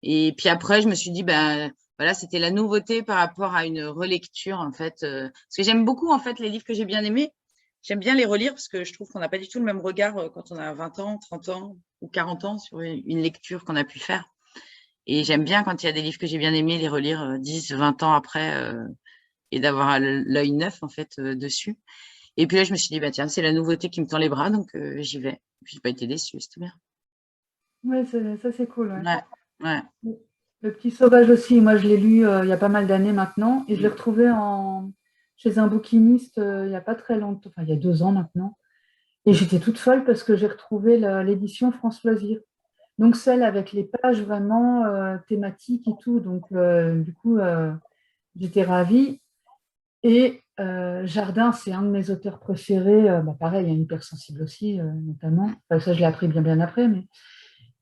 Et puis après, je me suis dit, ben voilà, c'était la nouveauté par rapport à une relecture, en fait. Parce que j'aime beaucoup, en fait, les livres que j'ai bien aimés. J'aime bien les relire parce que je trouve qu'on n'a pas du tout le même regard quand on a 20 ans, 30 ans ou 40 ans sur une lecture qu'on a pu faire. Et j'aime bien quand il y a des livres que j'ai bien aimés, les relire 10, 20 ans après et d'avoir l'œil neuf, en fait, dessus. Et puis là, je me suis dit, bah, tiens, c'est la nouveauté qui me tend les bras, donc j'y vais. Puis, j'ai pas été déçue, c'était bien. ouais, ça c'est cool. Ouais. Ouais, ouais. Le Petit Sauvage aussi, moi je l'ai lu il y a pas mal d'années maintenant et je l'ai Mm. retrouvé chez un bouquiniste il n'y a pas très longtemps, enfin il y a 2 ans maintenant. Et j'étais toute folle parce que j'ai retrouvé l'édition France Loisirs. Donc celle avec les pages vraiment thématiques et tout. Donc du coup, j'étais ravie. Et Jardin, c'est un de mes auteurs préférés. Bah, pareil, il y a une hypersensible aussi, notamment. Enfin, ça, je l'ai appris bien après.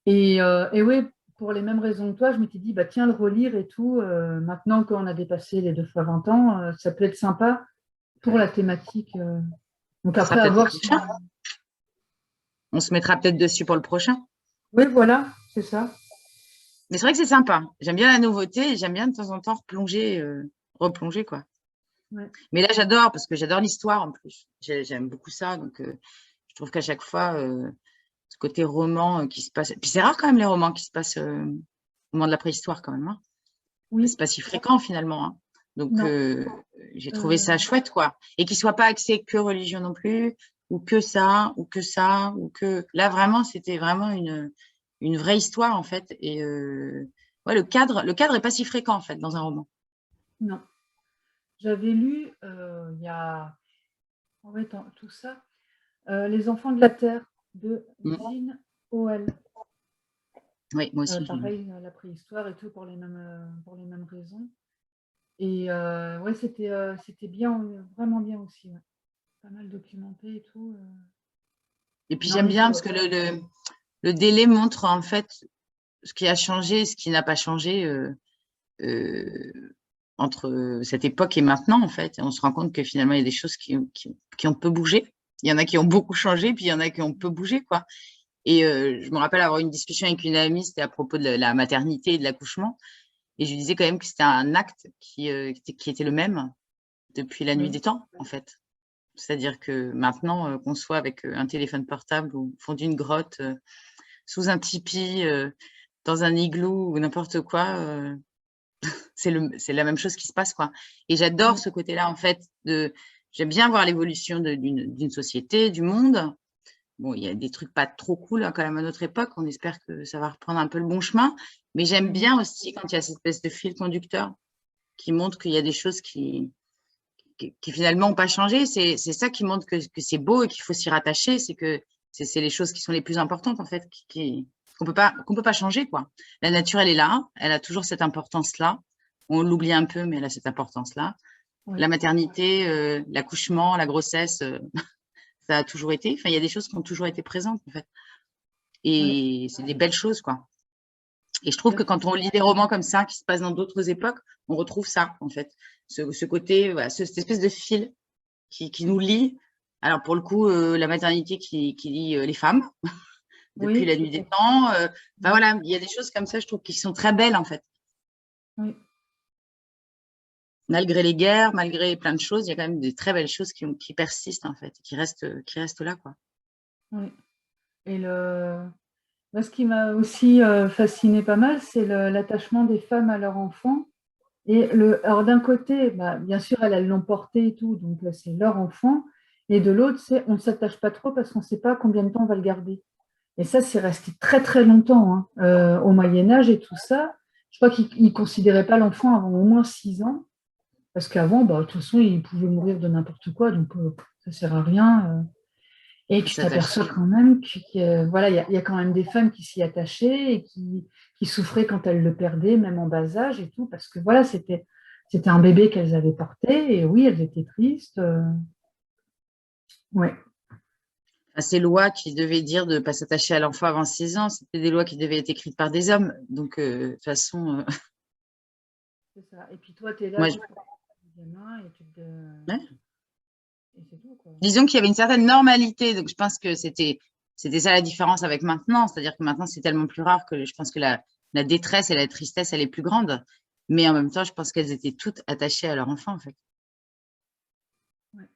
Et oui, pour les mêmes raisons que toi, je m'étais dit, bah, tiens, le relire et tout. Maintenant qu'on a dépassé les 2 fois 20 ans, ça peut être sympa pour la thématique. Donc Ça après, peut à être voir touchant. On se mettra peut-être dessus pour le prochain. Oui, voilà, c'est ça. Mais c'est vrai que c'est sympa. J'aime bien la nouveauté et j'aime bien de temps en temps replonger, quoi. Ouais. Mais là, j'adore parce que j'adore l'histoire en plus. J'aime beaucoup ça. Donc, je trouve qu'à chaque fois, ce côté roman qui se passe. Puis c'est rare quand même les romans qui se passent au moment de la préhistoire quand même, hein. Oui, C'est pas si fréquent finalement, hein. Donc, non. j'ai trouvé Euh, ça chouette, quoi. Et qu'il soit pas axé que religion non plus, ou que ça, ou que ça, ou que. Là, vraiment, c'était vraiment une vraie histoire en fait. Et ouais, le cadre est pas si fréquent en fait dans un roman. non. J'avais lu il y a. En fait, tout ça. Les enfants de la Terre de Mm. Jean Howell. Oui, moi aussi, j'ai lu. Pareil, la préhistoire et tout pour les mêmes raisons. Et ouais, c'était bien, vraiment bien aussi. Ouais. Pas mal documenté et tout. Et puis Mais en j'aime bien effet, parce que le délai montre en fait ce qui a changé, ce qui n'a pas changé entre cette époque et maintenant en fait. Et on se rend compte que finalement il y a des choses qui ont peu bougé. Il y en a qui ont beaucoup changé, puis il y en a qui ont peu bougé, quoi. Et je me rappelle avoir eu une discussion avec une amie, c'était à propos de la maternité et de l'accouchement. Et je lui disais quand même que c'était un acte qui était le même depuis la nuit oui, des temps, en fait. C'est-à-dire que maintenant, qu'on soit avec un téléphone portable ou au fond d'une grotte, sous un tipi, dans un igloo ou n'importe quoi, c'est la même chose qui se passe, quoi. Et j'adore oui, ce côté-là, en fait, j'aime bien voir l'évolution d'une société, du monde. Bon, il y a des trucs pas trop cool hein, quand même à notre époque. On espère que ça va reprendre un peu le bon chemin. Mais j'aime mhm, bien aussi quand il y a cette espèce de fil conducteur qui montre qu'il y a des choses qui finalement n'ont pas changé. C'est ça qui montre que c'est beau et qu'il faut s'y rattacher. C'est que c'est les choses qui sont les plus importantes, en fait, qu'on peut pas changer, quoi. La nature, elle est là. Elle a toujours cette importance-là. On l'oublie un peu, mais elle a cette importance-là. La oui, maternité, l'accouchement, la grossesse, ça a toujours été. Enfin, il y a des choses qui ont toujours été présentes, en fait. oui, Et c'est des belles choses, quoi. Et je trouve là, que c'est quand on lit des romans comme ça, qui se passent dans d'autres époques, on retrouve ça, en fait. Ce côté, voilà, cette espèce de fil qui nous lie. Alors, pour le coup, la maternité qui lie les femmes depuis oui, la nuit tout des à fait. temps. Enfin, Mhm, voilà, il y a des choses comme ça, je trouve, qui sont très belles, en fait. oui, Malgré les guerres, malgré plein de choses, il y a quand même des très belles choses qui persistent, en fait, qui restent là, quoi. oui. Et moi, ce qui m'a aussi fasciné pas mal, c'est l'attachement des femmes à leurs enfants. Alors d'un côté, bah, bien sûr, elles l'ont porté et tout, donc c'est leur enfant. Et de l'autre, c'est on ne s'attache pas trop parce qu'on ne sait pas combien de temps on va le garder. Et ça, c'est resté très très longtemps, hein. Au Moyen Âge et tout ça. Je crois qu'ils ne considéraient pas l'enfant avant au moins 6 ans, parce qu'avant, bah, de toute façon, il pouvait mourir de n'importe quoi, donc ça ne sert à rien. Et Faut tu t'aperçois s'attacher. quand même voilà, il y a quand même des femmes qui s'y attachaient et qui souffraient quand elles le perdaient, même en bas âge et tout, parce que voilà, c'était un bébé qu'elles avaient porté, et oui, elles étaient tristes. Ouais, Enfin, ces lois qui devaient dire de ne pas s'attacher à l'enfant avant 6 ans, c'était des lois qui devaient être écrites par des hommes. Donc, de toute façon, c'est ça. Et puis toi, tu es là moi, juste pour le gamin ouais. et c'est tout, quoi. Disons qu'il y avait une certaine normalité. Donc, je pense que c'était ça la différence avec maintenant. C'est-à-dire que maintenant, c'est tellement plus rare que je pense que la détresse et la tristesse, elle est plus grande. Mais en même temps, je pense qu'elles étaient toutes attachées à leur enfant, en fait. Ouais.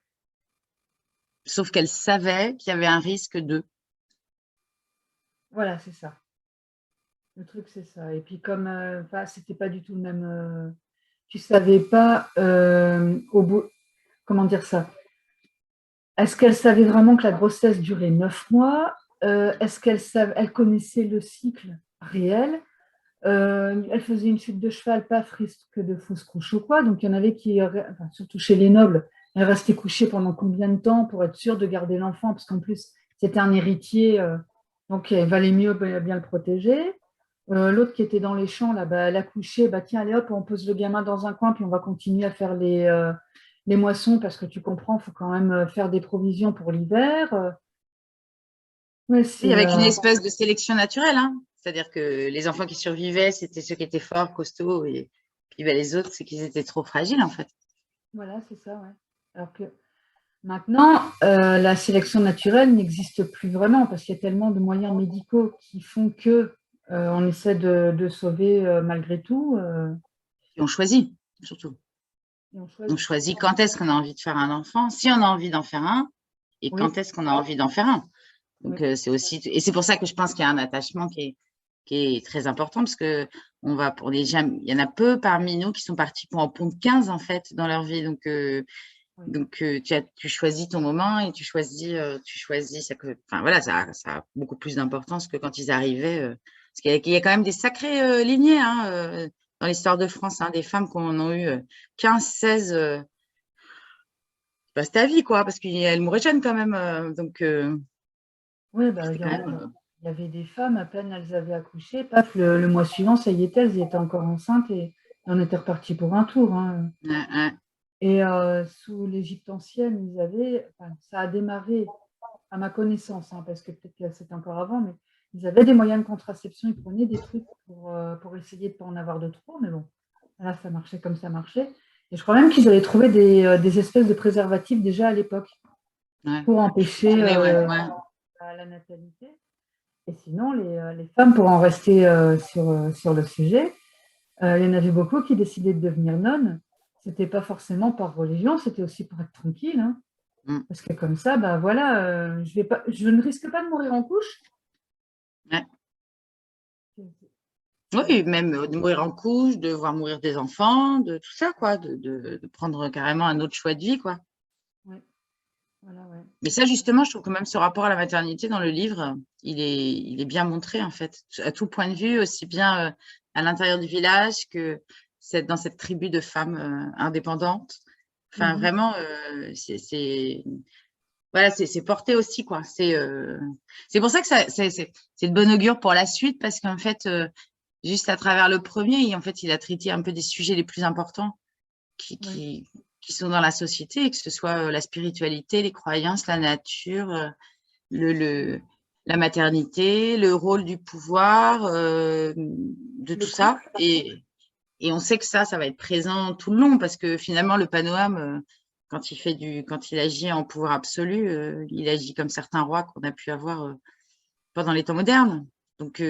Sauf qu'elles savaient qu'il y avait un risque de. Voilà, c'est ça. Le truc, c'est ça. Et puis comme enfin, c'était pas du tout le même, tu savais pas au bout, comment dire ça? Est-ce qu'elle savait vraiment que la grossesse durait 9 mois? Est-ce elle connaissait le cycle réel? Elle faisait une chute de cheval, pas risque de fausse couche ou quoi. Donc il y en avait enfin, surtout chez les nobles, elle restait couchée pendant combien de temps pour être sûre de garder l'enfant? Parce qu'en plus, c'était un héritier, donc il valait mieux bien le protéger. L'autre qui était dans les champs, là, bah, elle a couché, bah, tiens, allez hop, on pose le gamin dans un coin, puis on va continuer à faire les moissons, parce que tu comprends, il faut quand même faire des provisions pour l'hiver. Ouais, Oui, c'est. avec une espèce de sélection naturelle, hein. C'est-à-dire que les enfants qui survivaient, c'était ceux qui étaient forts, costauds, et puis ben, les autres, c'est qu'ils étaient trop fragiles, en fait. Voilà, c'est ça, ouais. Alors que Maintenant, la sélection naturelle n'existe plus vraiment parce qu'il y a tellement de moyens médicaux qui font que on essaie de sauver malgré tout. Et on choisit, surtout. Et on On choisit. choisit quand est-ce qu'on a envie de faire un enfant, si on a envie d'en faire un, et Oui, quand est-ce qu'on a envie d'en faire un. Donc, oui, c'est aussi, et c'est pour ça que je pense qu'il y a un attachement qui est très important, parce que on va pour les gens, il y en a peu parmi nous qui sont partis pour en pondre 15 en fait dans leur vie. oui. Tu choisis ton moment et tu choisis ça que, enfin voilà, ça a beaucoup plus d'importance que quand ils arrivaient. Parce qu'il y a quand même des sacrées lignées hein, dans l'histoire de France, hein, des femmes qui en ont eu 15, 16, passe ta vie quoi, parce qu'elles mouraient jeunes quand même. Oui, bah, C'était quand même. il y avait des femmes, à peine elles avaient accouché, paf, le mois suivant, ça y était, elles étaient encore enceintes et on était reparti pour un tour, hein. Ouais. Et sous l'Égypte ancienne, ils avaient, enfin, ça a démarré à ma connaissance, hein, parce que peut-être que c'était encore avant, mais ils avaient des moyens de contraception, ils prenaient des trucs pour essayer de ne pas en avoir de trop, mais bon, là, ça marchait comme ça marchait. Et je crois même qu'ils avaient trouvé des espèces de préservatifs déjà à l'époque Ouais. pour Je empêcher connais, ouais, ouais. la natalité. Et sinon, les femmes, pour en rester sur le sujet, il y en avait beaucoup qui décidaient de devenir nonnes. C'était pas forcément par religion, c'était aussi pour être tranquille, hein. Mm. Parce que comme ça, bah voilà, je ne risque pas de mourir en couche. Ouais. C'est vrai. Oui, même de mourir en couche, de voir mourir des enfants, de tout ça, quoi, de prendre carrément un autre choix de vie, quoi. Ouais, voilà, ouais. Mais ça, justement, je trouve que même ce rapport à la maternité dans le livre, il est bien montré, en fait, à tout point de vue, aussi bien à l'intérieur du village que dans cette tribu de femmes indépendantes. Enfin, Mhm. vraiment, voilà, c'est porté aussi, quoi. C'est pour ça que c'est de bon augure pour la suite, parce qu'en fait, juste à travers le premier, en fait, il a traité un peu des sujets les plus importants qui, Oui, qui, qui sont dans la société, que ce soit la spiritualité, les croyances, la nature, le, le, la maternité, le rôle du pouvoir, de le tout ça. couple. Et on sait que ça va être présent tout le long parce que finalement, le Panoam, quand il agit en pouvoir absolu, il agit comme certains rois qu'on a pu avoir pendant les temps modernes. Donc,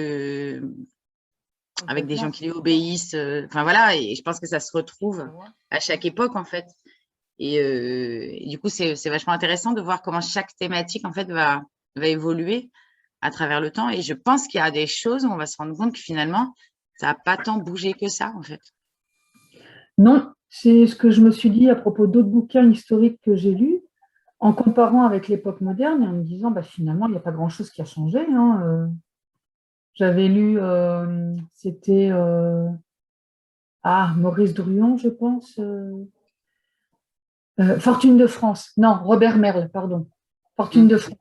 avec des gens Complètement. qui lui obéissent. Enfin voilà, et je pense que ça se retrouve Ah ouais. à chaque époque en fait. Et du coup, c'est vachement intéressant de voir comment chaque thématique en fait va évoluer à travers le temps. Et je pense qu'il y a des choses où on va se rendre compte que finalement, ça n'a pas tant bougé que ça en fait. Non, c'est ce que je me suis dit à propos d'autres bouquins historiques que j'ai lus, en comparant avec l'époque moderne et en me disant, bah, finalement, il n'y a pas grand-chose qui a changé, hein. J'avais lu, c'était Maurice Druon, je pense. Fortune de France. Non, Robert Merle, pardon. Fortune Mm. de France.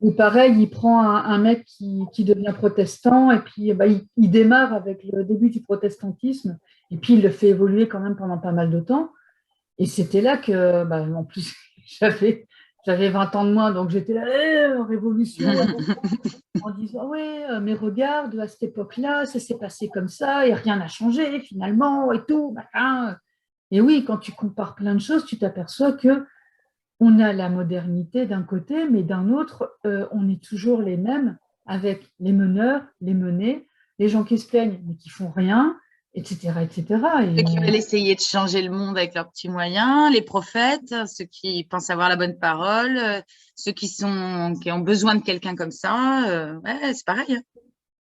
Ou pareil, il prend un mec qui devient protestant et puis bah, il démarre avec le début du protestantisme et puis il le fait évoluer quand même pendant pas mal de temps. Et c'était là que, bah, en plus, j'avais 20 ans de moins, donc j'étais là, révolution, en disant, ouais, mais regarde, à cette époque-là, ça s'est passé comme ça et rien n'a changé finalement et tout. Machin. Et oui, quand tu compares plein de choses, tu t'aperçois que on a la modernité d'un côté, mais d'un autre, on est toujours les mêmes avec les meneurs, les menés, les gens qui se plaignent mais qui font rien, etc., etc. Ceux qui veulent essayer de changer le monde avec leurs petits moyens, les prophètes, ceux qui pensent avoir la bonne parole, ceux qui ont besoin de quelqu'un comme ça, ouais, c'est pareil, hein.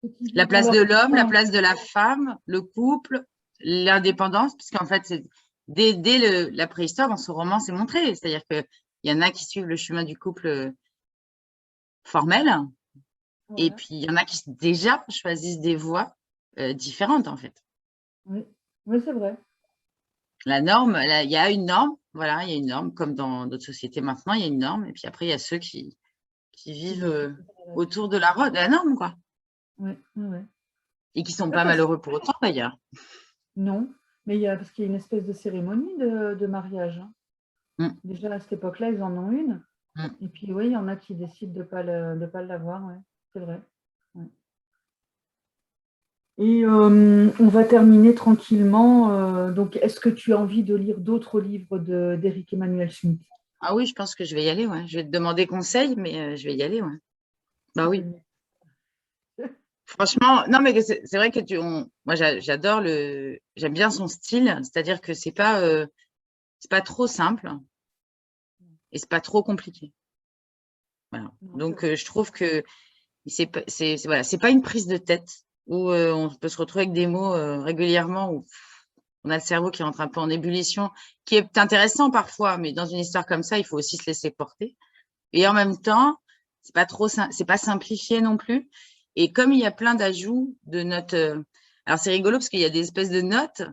Ceux qui La vivent dans place leur de l'homme, la coin. place de la femme, le couple, l'indépendance, puisqu'en fait, dès la préhistoire, dans ce roman, c'est montré. C'est-à-dire qu'il y en a qui suivent le chemin du couple formel, et Voilà. puis il y en a qui déjà choisissent des voies différentes, en fait. Oui, oui, c'est vrai. La norme, il y a une norme, voilà, il y a une norme, comme dans d'autres sociétés maintenant, il y a une norme, et puis après, il y a ceux qui Qui vivent décident avec. autour de de la norme, quoi, Oui, oui, oui. et qui sont Ouais, pas malheureux pour autant, d'ailleurs. non, mais parce qu'il y a une espèce de cérémonie de mariage, hein. Mm, Déjà à cette époque-là, ils en ont une. mm. Et puis oui, il y en a qui décident de pas l'avoir, ouais. C'est vrai. Ouais. Et on va terminer tranquillement. Donc, est-ce que tu as envie de lire d'autres livres d'Éric Emmanuel Schmitt? Ah oui, je pense que je vais y aller, ouais. Je vais te demander conseil, mais je vais y aller, ouais. Bah oui. Franchement, non, mais c'est vrai que moi, j'adore j'aime bien son style, c'est-à-dire que c'est pas trop simple et c'est pas trop compliqué. Voilà. Donc, je trouve que voilà, c'est pas une prise de tête où on peut se retrouver avec des mots régulièrement où on a le cerveau qui rentre un peu en ébullition, qui est intéressant parfois, mais dans une histoire comme ça, il faut aussi se laisser porter. Et en même temps, c'est pas simplifié non plus. Et comme il y a plein d'ajouts de notes, alors c'est rigolo parce qu'il y a des espèces de notes.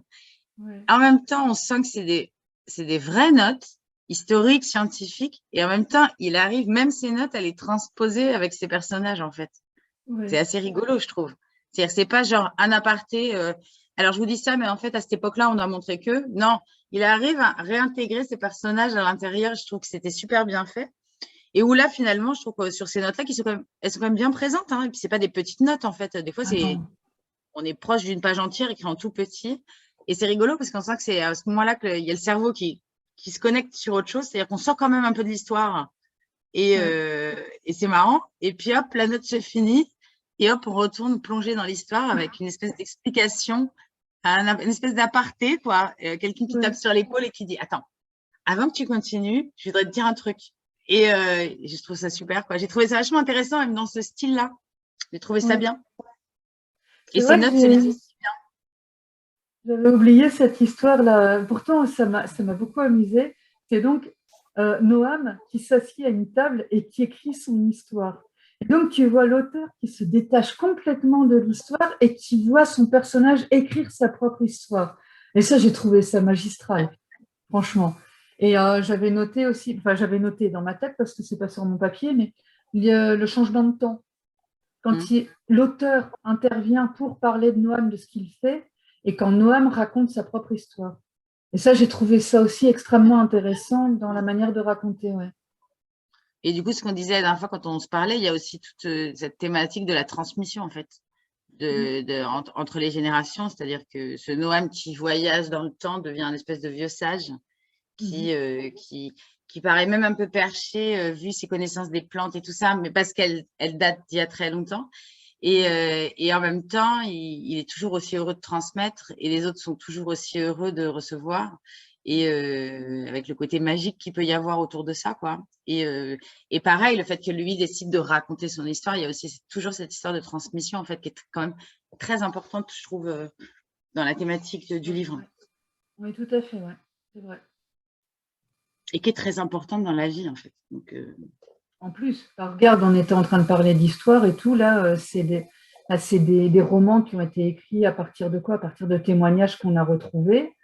Ouais. En même temps, on sent que c'est des vraies notes historiques, scientifiques. Et en même temps, il arrive même ces notes à les transposer avec ses personnages, en fait. C'est Ouais. assez rigolo, je trouve. C'est-à-dire, c'est pas genre un aparté. Alors, je vous dis ça, mais en fait, à cette époque-là, on a montré que. Non, il arrive à réintégrer ses personnages à l'intérieur. Je trouve que c'était super bien fait. Et où là, finalement, je trouve que sur ces notes-là, elles sont quand même bien présentes. Hein. Et puis, c'est pas des petites notes, en fait. Des fois, Ah non. on est proche d'une page entière écrite en tout petit. Et c'est rigolo parce qu'on sent que c'est à ce moment-là qu'il y a le cerveau qui se connecte sur autre chose. C'est-à-dire qu'on sort quand même un peu de l'histoire. Ouais. Et c'est marrant. Et puis, hop, la note se finit. Et hop, on retourne plonger dans l'histoire avec une espèce d'explication, une espèce d'aparté, quoi. Quelqu'un qui tape Ouais. sur l'épaule et qui dit, attends, avant que tu continues, je voudrais te dire un truc. Et je trouve ça super, quoi. J'ai trouvé ça vachement intéressant, même dans ce style-là. J'ai trouvé ça Ouais. bien. Et C'est ces vrai que notes se lisent aussi. j'avais oublié cette histoire-là. Pourtant, ça m'a beaucoup amusé. C'est donc Noam qui s'assied à une table et qui écrit son histoire. Et donc, tu vois l'auteur qui se détache complètement de l'histoire et qui voit son personnage écrire sa propre histoire. Et ça, j'ai trouvé ça magistral, franchement. Et j'avais noté aussi, enfin, j'avais noté dans ma tête parce que c'est pas sur mon papier, mais il y a le changement de temps quand Mm. l'auteur intervient pour parler de Noam, de ce qu'il fait, et quand Noam raconte sa propre histoire. Et ça, j'ai trouvé ça aussi extrêmement intéressant dans la manière de raconter. Ouais. Et du coup, ce qu'on disait la dernière fois quand on se parlait, il y a aussi toute cette thématique de la transmission, en fait, Mm. entre les générations. C'est-à-dire que ce Noam qui voyage dans le temps devient un espèce de vieux sage qui, Mhm. euh, qui, qui paraît même un peu perché, vu ses connaissances des plantes et tout ça, mais parce qu'elle date d'il y a très longtemps. Ouais. Et en même temps, il est toujours aussi heureux de transmettre et les autres sont toujours aussi heureux de recevoir. Et avec le côté magique qu'il peut y avoir autour de ça, quoi. Et pareil, le fait que lui décide de raconter son histoire, il y a aussi toujours cette histoire de transmission, en fait, qui est quand même très importante, je trouve, dans la thématique du Ouais, livre ouais. Oui, tout à fait, ouais. C'est vrai. et qui est très importante dans la vie, en fait. Donc, En plus, bah, regarde, on était en train de parler d'histoire et tout, là, c'est des romans qui ont été écrits à partir de quoi? À partir de témoignages qu'on a retrouvés,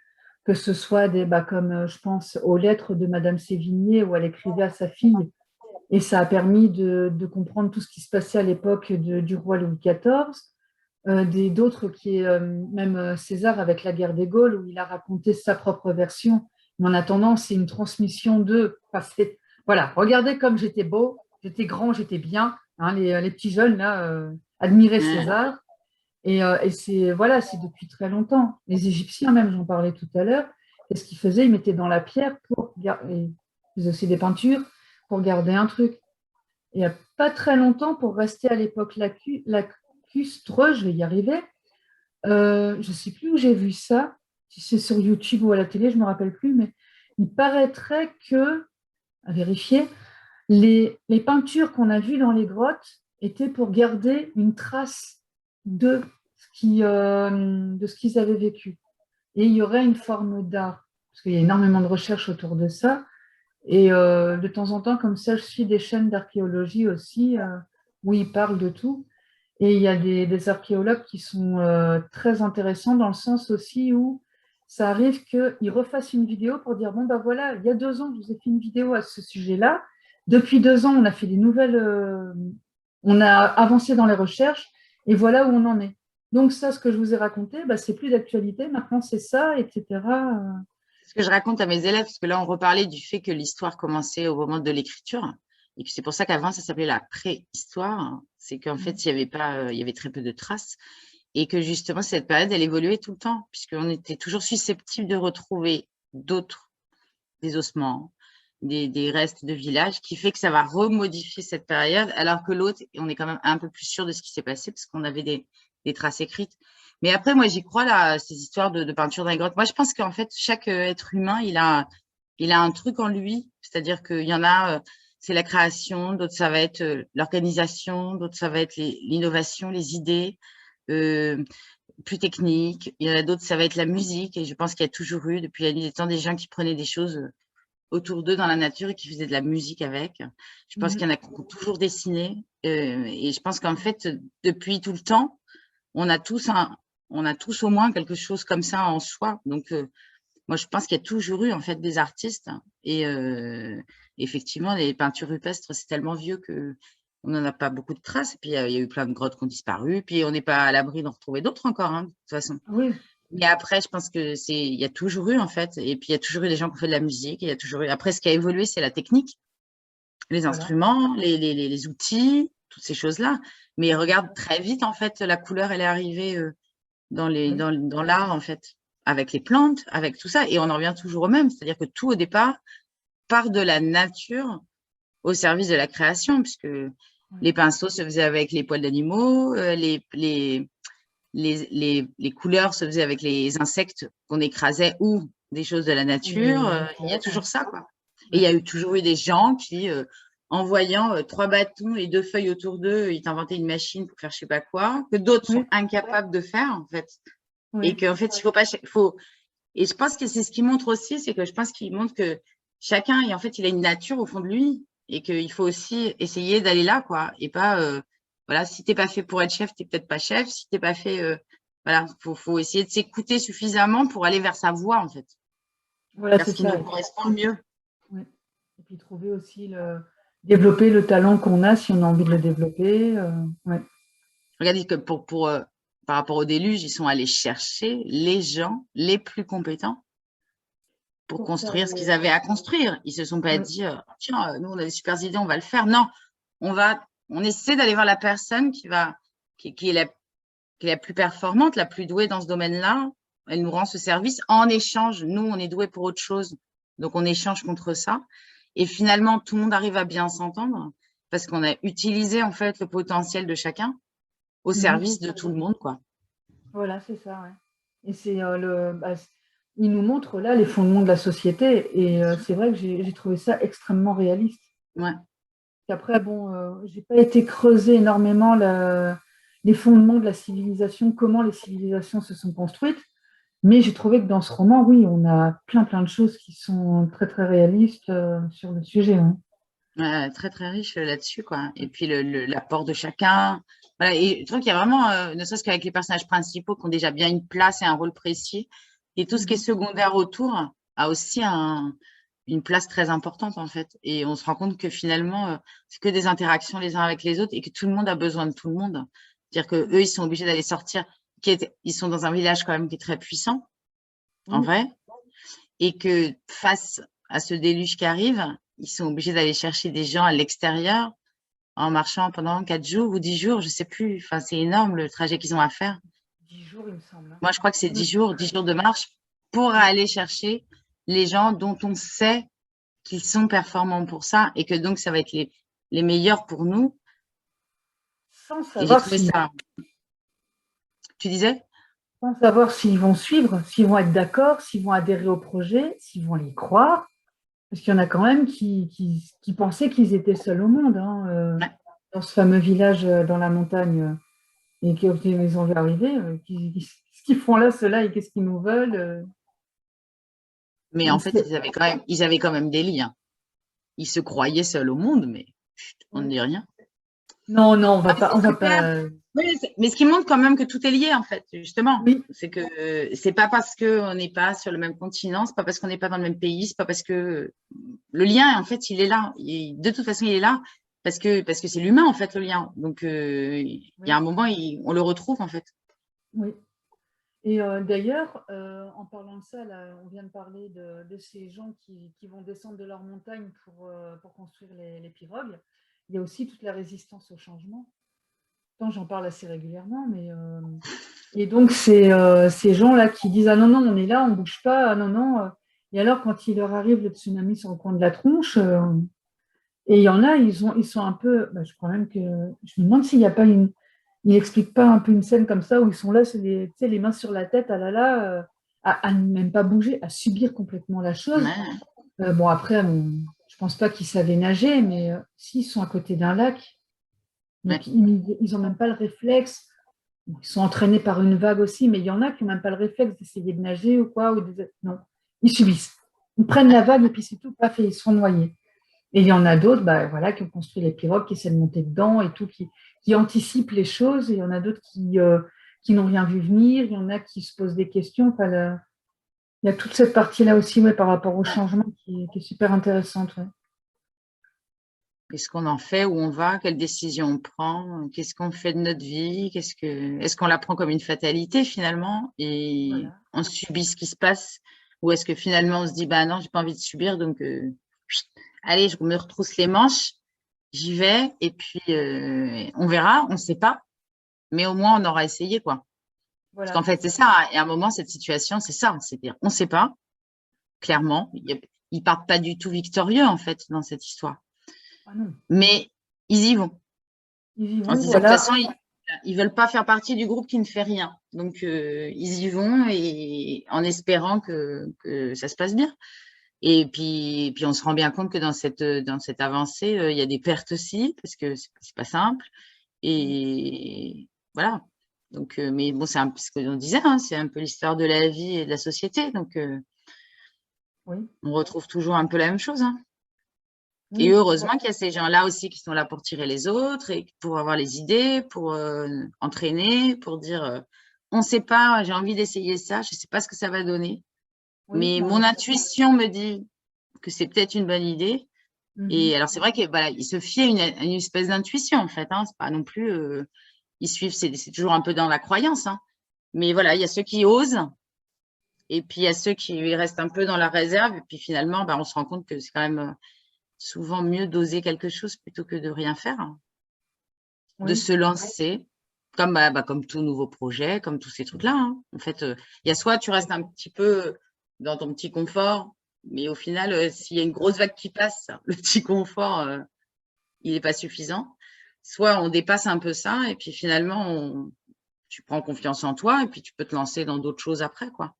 que ce soit comme je pense aux lettres de Madame Sévigné où elle écrivait à sa fille. Et ça a permis de comprendre tout ce qui se passait à l'époque du roi Louis XIV, d'autres qui est même César avec la guerre des Gaules, où il a raconté sa propre version. Mais en attendant, c'est une transmission enfin, voilà, regardez comme j'étais beau, j'étais grand, j'étais bien. Hein, les petits jeunes, là, admiraient César. Et c'est voilà, c'est depuis très longtemps. Les Égyptiens, même, j'en parlais tout à l'heure, qu'est-ce qu'ils faisaient? Ils mettaient dans la pierre ils faisaient aussi des peintures pour garder un truc. Il n'y a pas très longtemps, pour rester à l'époque lacustre, je vais y arriver. Je ne sais plus où j'ai vu ça, si c'est sur YouTube ou à la télé, je ne me rappelle plus, mais il paraîtrait que, à vérifier, les peintures qu'on a vues dans les grottes étaient pour garder une trace de de ce qu'ils avaient vécu. Et il y aurait une forme d'art, parce qu'il y a énormément de recherches autour de ça. Et de temps en temps, comme ça, je suis des chaînes d'archéologie aussi, où ils parlent de tout. Et il y a des archéologues qui sont très intéressants dans le sens aussi où ça arrive qu'ils refassent une vidéo pour dire, bon, ben voilà, il y a 2 ans, je vous ai fait une vidéo à ce sujet-là. Depuis 2 ans, on a fait des nouvelles, on a avancé dans les recherches, et voilà où on en est. Donc ça, ce que je vous ai raconté, bah, c'est plus d'actualité, maintenant c'est ça, etc. ce que je raconte à mes élèves, parce que là, on reparlait du fait que l'histoire commençait au moment de l'écriture, et que c'est pour ça qu'avant, ça s'appelait la préhistoire. C'est qu'en fait, il y avait très peu de traces, et que justement, cette période, elle évoluait tout le temps, puisqu'on était toujours susceptible de retrouver des ossements, des restes de village, qui fait que ça va remodifier cette période, alors que l'autre, on est quand même un peu plus sûr de ce qui s'est passé, parce qu'on avait des traces écrites. Mais après, moi, j'y crois, là, ces histoires de peinture dans les grottes. Moi, je pense qu'en fait, chaque être humain, il a un truc en lui, c'est-à-dire qu'il y en a, c'est la création, d'autres, ça va être l'organisation, d'autres, ça va être l'innovation, les idées. Plus techniques. Il y en a d'autres, ça va être la musique. Et je pense qu'il y a toujours eu, depuis la nuit des temps, des gens qui prenaient des choses autour d'eux dans la nature et qui faisaient de la musique avec. Je pense qu'il y en a qui ont toujours dessiné. Et je pense qu'en fait, depuis tout le temps, on a tous au moins quelque chose comme ça en soi. Donc, moi, je pense qu'il y a toujours eu en fait des artistes. Et effectivement, les peintures rupestres, c'est tellement vieux que on n'en a pas beaucoup de traces. Et puis, il y a eu plein de grottes qui ont disparu. Puis, on n'est pas à l'abri d'en retrouver d'autres encore, hein, de toute façon. Oui, Mais après, je pense que il y a toujours eu, en fait. Et puis, il y a toujours eu des gens qui ont fait de la musique. Et il y a toujours eu. Après, ce qui a évolué, c'est la technique, les voilà. instruments, les outils, toutes ces choses-là. Mais regarde, très vite, en fait, la couleur, elle est arrivée Oui, dans l'art, en fait, avec les plantes, avec tout ça. Et on en revient toujours au même. C'est-à-dire que tout, au départ, part de la nature au service de la création, puisque oui, les pinceaux se faisaient avec les poils d'animaux, les couleurs se faisaient avec les insectes qu'on écrasait ou des choses de la nature. Il y a toujours ouais, ça, quoi. Et il y ouais. a toujours eu des gens qui, en voyant 3 bâtons et 2 feuilles autour d'eux, ils t'inventaient une machine pour faire je sais pas quoi, que d'autres sont Oui, incapables de faire, en fait. Et oui. qu'en fait, il faut pas, et je pense que c'est ce qui montre aussi, c'est que je pense qu'il montre que chacun, et en fait, il a une nature au fond de lui et qu'il faut aussi essayer d'aller là, quoi. Et pas, voilà, si t'es pas fait pour être chef, t'es peut-être pas chef. Si t'es pas fait, voilà, faut essayer de s'écouter suffisamment pour aller vers sa voie, en fait, Voilà, vers c'est ce qui nous ça. correspond le mieux. Ouais. Et puis trouver aussi développer le talent qu'on a si on a envie de le développer. Ouais. Regardez que par rapport au déluge, ils sont allés chercher les gens les plus compétents pour Pour faire construire ce qu'ils les. avaient à construire. Ils se sont pas Ouais. dit, tiens, nous, on a des super idées, on va le faire. Non, on essaie d'aller voir la personne qui est la plus performante, la plus douée dans ce domaine-là. Elle nous rend ce service en échange. Nous, on est doués pour autre chose. Donc, on échange contre ça. Et finalement, tout le monde arrive à bien s'entendre parce qu'on a utilisé, en fait, le potentiel de chacun au Mhm. service de tout le monde, quoi. Voilà, c'est ça. Ouais. Et c'est il nous montre là les fondements de la société. Et c'est vrai que j'ai trouvé ça extrêmement réaliste. Ouais. Après, bon, j'ai pas été creuser énormément les fondements de la civilisation, comment les civilisations se sont construites. Mais j'ai trouvé que dans ce roman, oui, on a plein de choses qui sont très, très réalistes sur le sujet. Hein. Très, très riche là-dessus, quoi. Et puis, l'apport de chacun. Voilà. Et je trouve qu'il y a vraiment, ne serait-ce qu'avec les personnages principaux qui ont déjà bien une place et un rôle précis, et tout ce qui est Mhm. secondaire autour a aussi une place très importante, en fait. Et on se rend compte que finalement, c'est que des interactions les uns avec les autres et que tout le monde a besoin de tout le monde. C'est-à-dire que eux, ils sont obligés d'aller sortir, ils sont dans un village quand même qui est très puissant, en Oui, vrai, et que face à ce déluge qui arrive, ils sont obligés d'aller chercher des gens à l'extérieur en marchant pendant 4 jours ou 10 jours, je sais plus. Enfin, c'est énorme le trajet qu'ils ont à faire. 10 jours, il me semble. Hein. Moi, je crois que c'est Oui, 10 jours de marche pour oui. aller chercher les gens dont on sait qu'ils sont performants pour ça et que donc ça va être les meilleurs pour nous. Sans Et j'ai savoir trouvé s'ils ça. Tu disais? sans savoir s'ils vont suivre, s'ils vont être d'accord, s'ils vont adhérer au projet, s'ils vont y croire. Parce qu'il y en a quand même qui pensaient qu'ils étaient seuls au monde, hein, Ouais. dans ce fameux village dans la montagne. Et quand ils ont vu arriver, qu'est-ce qu'ils font là, ceux-là, et qu'est-ce qu'ils nous veulent Mais en fait, ils avaient quand même des liens. Ils se croyaient seuls au monde, mais chut, on ne Ouais. dit rien. Non, non, Ah, on c'est va super. pas. Oui, mais ce qui montre quand même que tout est lié, en fait, justement. Oui, C'est que c'est pas parce qu'on n'est pas sur le même continent, c'est pas parce qu'on n'est pas dans le même pays, c'est pas parce que le lien, en fait, il est là. De toute façon, il est là parce que c'est l'humain, en fait, le lien. Donc, il y a oui, un moment, on le retrouve, en fait. oui. Et d'ailleurs, en parlant de ça, là, on vient de parler de ces gens qui vont descendre de leur montagne pour construire les pirogues. Il y a aussi toute la résistance au changement. Pourtant, j'en parle assez régulièrement, mais et donc ces gens-là qui disent ah non non, on est là, on ne bouge pas, ah non non. Et alors, quand il leur arrive le tsunami sur le coin de la tronche, et il y en a, ils sont un peu. Bah, je crois même que. Je me demande s'il n'y a pas une. Il n'explique pas un peu une scène comme ça où ils sont là, c'est tu sais, les mains sur la tête, ah là là, à ne même pas bouger, à subir complètement la chose. Ouais, Bon, après, je pense pas qu'ils savaient nager, mais s'ils sont à côté d'un lac, ouais. donc ils n'ont même pas le réflexe. Bon, ils sont entraînés par une vague aussi, mais il y en a qui n'ont même pas le réflexe d'essayer de nager ou quoi. Non, ils subissent. Ils prennent la vague et puis c'est tout, paf, et ils sont noyés. Et il y en a d'autres bah, voilà, qui ont construit les pirogues, qui essaient de monter dedans et tout, qui anticipent les choses. Et il y en a d'autres qui n'ont rien vu venir. Il y en a qui se posent des questions. Enfin, il y a toute cette partie-là aussi ouais, par rapport au changement qui est super intéressante. Ouais. Qu'est-ce qu'on en fait, où on va, quelles décisions on prend, qu'est-ce qu'on fait de notre vie, est-ce qu'on la prend comme une fatalité finalement et Voilà. on subit ce qui se passe, ou est-ce que finalement on se dit bah non, j'ai pas envie de subir, donc allez, je me retrousse les manches, j'y vais et puis on verra, on ne sait pas, mais au moins on aura essayé quoi. Parce Voilà, qu'en c'est fait c'est ça. ça, hein, et à un moment cette situation c'est ça, c'est-à-dire on ne sait pas clairement, ils partent pas du tout victorieux en fait dans cette histoire, Ah non, mais ils y vont. ils y En se vont, disant que de toute voilà. façon, ils veulent pas faire partie du groupe qui ne fait rien. Donc, ils y vont et en espérant que ça se passe bien. Et puis, on se rend bien compte que dans cette avancée, il y a des pertes aussi, parce que c'est pas simple. Oui, Et voilà. Donc, mais bon, c'est ce que l'on disait, hein, c'est un peu l'histoire de la vie et de la société. Donc, oui, on retrouve toujours un peu la même chose, hein. Et oui. heureusement qu'il y a ces gens-là aussi qui sont là pour tirer les autres et pour avoir les idées, pour entraîner, pour dire on ne sait pas, j'ai envie d'essayer ça, je ne sais pas ce que ça va donner, Oui, mais mais on mon est. intuition me dit que c'est peut-être une bonne idée. Et Mhm. alors c'est vrai que voilà, ils se fient à une espèce d'intuition en fait, hein, c'est pas non plus ils suivent, c'est toujours un peu dans la croyance, hein. Mais voilà, il y a ceux qui osent et puis il y a ceux qui restent un peu dans la réserve et puis finalement, bah, on se rend compte que c'est quand même souvent mieux d'oser quelque chose plutôt que de rien faire, hein. De Oui, se lancer, comme tout nouveau projet, comme tous ces trucs-là, hein. En fait, il y a soit tu restes un petit peu dans ton petit confort, mais au final, s'il y a une grosse vague qui passe, le petit confort, il n'est pas suffisant. Soit on dépasse un peu ça et puis finalement, tu prends confiance en toi et puis tu peux te lancer dans d'autres choses après, quoi.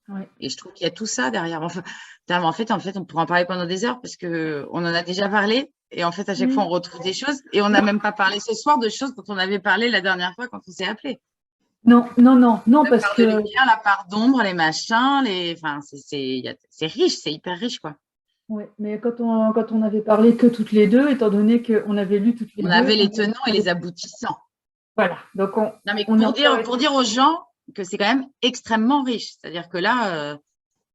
oui. Et je trouve qu'il y a tout ça derrière. Enfin, en fait, on pourrait en parler pendant des heures parce que on en a déjà parlé. Et en fait, à chaque fois, on Oui. retrouve des choses. Et on n'a même pas parlé ce soir de choses dont on avait parlé la dernière fois quand on s'est appelé. Non, non, non, non, La parce part de que lumière, la part d'ombre, les machins, enfin, c'est riche, c'est hyper riche, quoi. ouais, mais quand on avait parlé que toutes les deux, étant donné qu'on avait lu toutes les On deux, avait les tenants et les aboutissants. voilà. Donc Non, mais on est encore. pour dire aux gens que c'est quand même extrêmement riche. C'est-à-dire que là,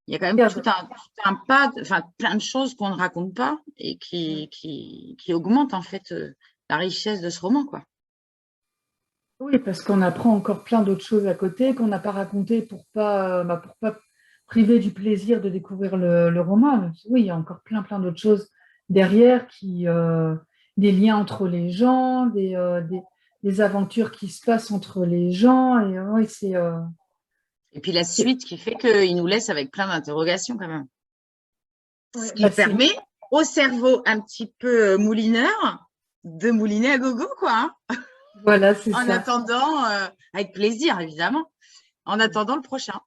il y a quand même Regarde. enfin, plein de choses qu'on ne raconte pas et Ouais. qui augmentent en fait la richesse de ce roman, quoi. Oui, parce qu'on apprend encore plein d'autres choses à côté qu'on n'a pas racontées pour pas priver du plaisir de découvrir le roman. Oui, il y a encore plein, plein d'autres choses derrière des liens entre les gens, des aventures qui se passent entre les gens. Et oui, Et puis la c'est, suite qui fait qu'il nous laisse avec plein d'interrogations quand même. Ce ouais, qui bah permet au cerveau un petit peu moulineur de mouliner à gogo, quoi, hein, voilà, c'est en ça. attendant, avec plaisir évidemment, en attendant le prochain.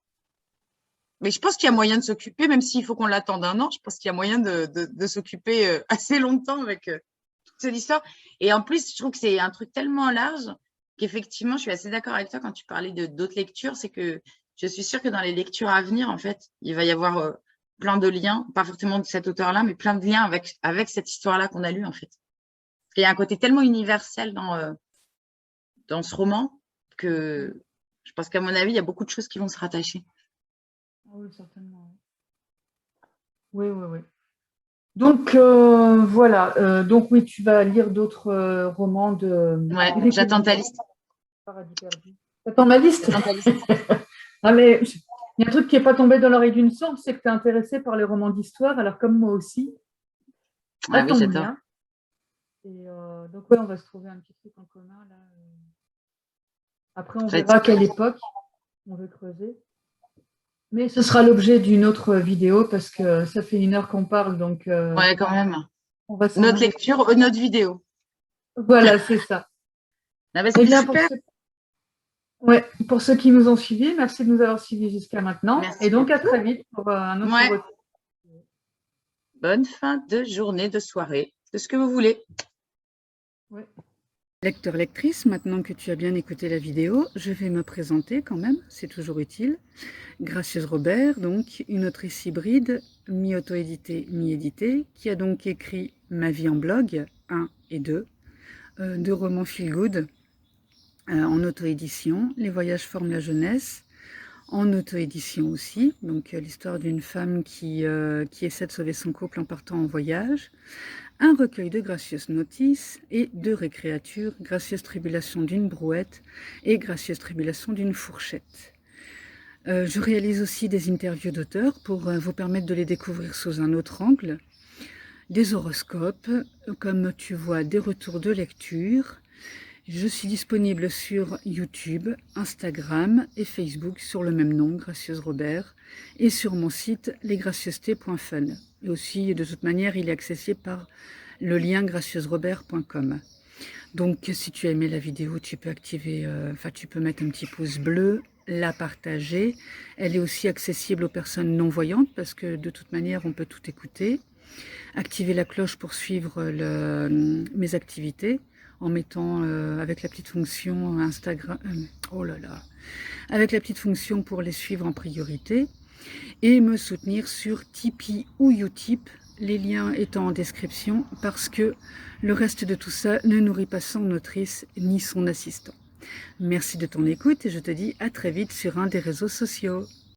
Mais je pense qu'il y a moyen de s'occuper, même s'il faut qu'on l'attende un an, je pense qu'il y a moyen de s'occuper assez longtemps avec toute cette histoire. Et en plus, je trouve que c'est un truc tellement large qu'effectivement, je suis assez d'accord avec toi quand tu parlais de d'autres lectures, c'est que je suis sûre que dans les lectures à venir, en fait, il va y avoir plein de liens, pas forcément de cet auteur-là, mais plein de liens avec cette histoire-là qu'on a lue, en fait. Parce qu'il y a un côté tellement universel dans ce roman Oui, que je pense qu'à mon avis, il y a beaucoup de choses qui vont se rattacher. oui, certainement. Oui, oui, oui. Donc voilà. Donc oui, tu vas lire d'autres romans de Ouais, Eric j'attends ta Olivera, liste. Paradis perdu. T'attends ma liste? J'attends ta liste. Ah mais il y a un truc qui n'est pas tombé dans l'oreille d'une sourde, c'est que tu es intéressé par les romans d'histoire, alors comme moi aussi. Ça Ah oui, tombe j'adore. bien. Et donc ouais, on va se trouver un petit truc en commun là. Après, on Ça va être verra à super. quelle époque on veut creuser. Mais ce sera l'objet d'une autre vidéo parce que ça fait 1 heure qu'on parle, donc Ouais, quand même. on va s'en Notre arrêter. lecture, notre vidéo. Voilà, c'est ça. Ah bah, Eh c'était bien, super. ouais, pour ceux qui nous ont suivis, merci de nous avoir suivis jusqu'à maintenant. Et Merci donc, à beaucoup. très vite pour un autre Ouais. retour. Bonne fin de journée, de soirée, de ce que vous voulez. Ouais. Lecteur, lectrice, maintenant que tu as bien écouté la vidéo, je vais me présenter quand même, c'est toujours utile. Gracieuse Robert, donc une autrice hybride, mi-auto-éditée, mi-éditée, qui a donc écrit Ma vie en blog 1 et 2, deux romans feel good en auto-édition, Les voyages forment la jeunesse, en auto-édition aussi, donc l'histoire d'une femme qui essaie de sauver son couple en partant en voyage, un recueil de gracieuses notices et 2 récréatures, Gracieuse tribulation d'une brouette et Gracieuse tribulation d'une fourchette. Je réalise aussi des interviews d'auteurs pour vous permettre de les découvrir sous un autre angle, des horoscopes, comme tu vois, des retours de lecture. Je suis disponible sur YouTube, Instagram et Facebook sur le même nom, Gracieuse Robert, et sur mon site lesgracieusetés.fun. Et aussi, de toute manière, il est accessible par le lien gracieusrobert.com. Donc, si tu as aimé la vidéo, tu peux tu peux mettre un petit pouce bleu, la partager. Elle est aussi accessible aux personnes non-voyantes parce que de toute manière, on peut tout écouter. Activer la cloche pour suivre mes activités en mettant avec la petite fonction Instagram. Avec la petite fonction pour les suivre en priorité. Et me soutenir sur Tipeee ou Utip, les liens étant en description, parce que le reste de tout ça ne nourrit pas son autrice ni son assistant. Merci de ton écoute et je te dis à très vite sur un des réseaux sociaux.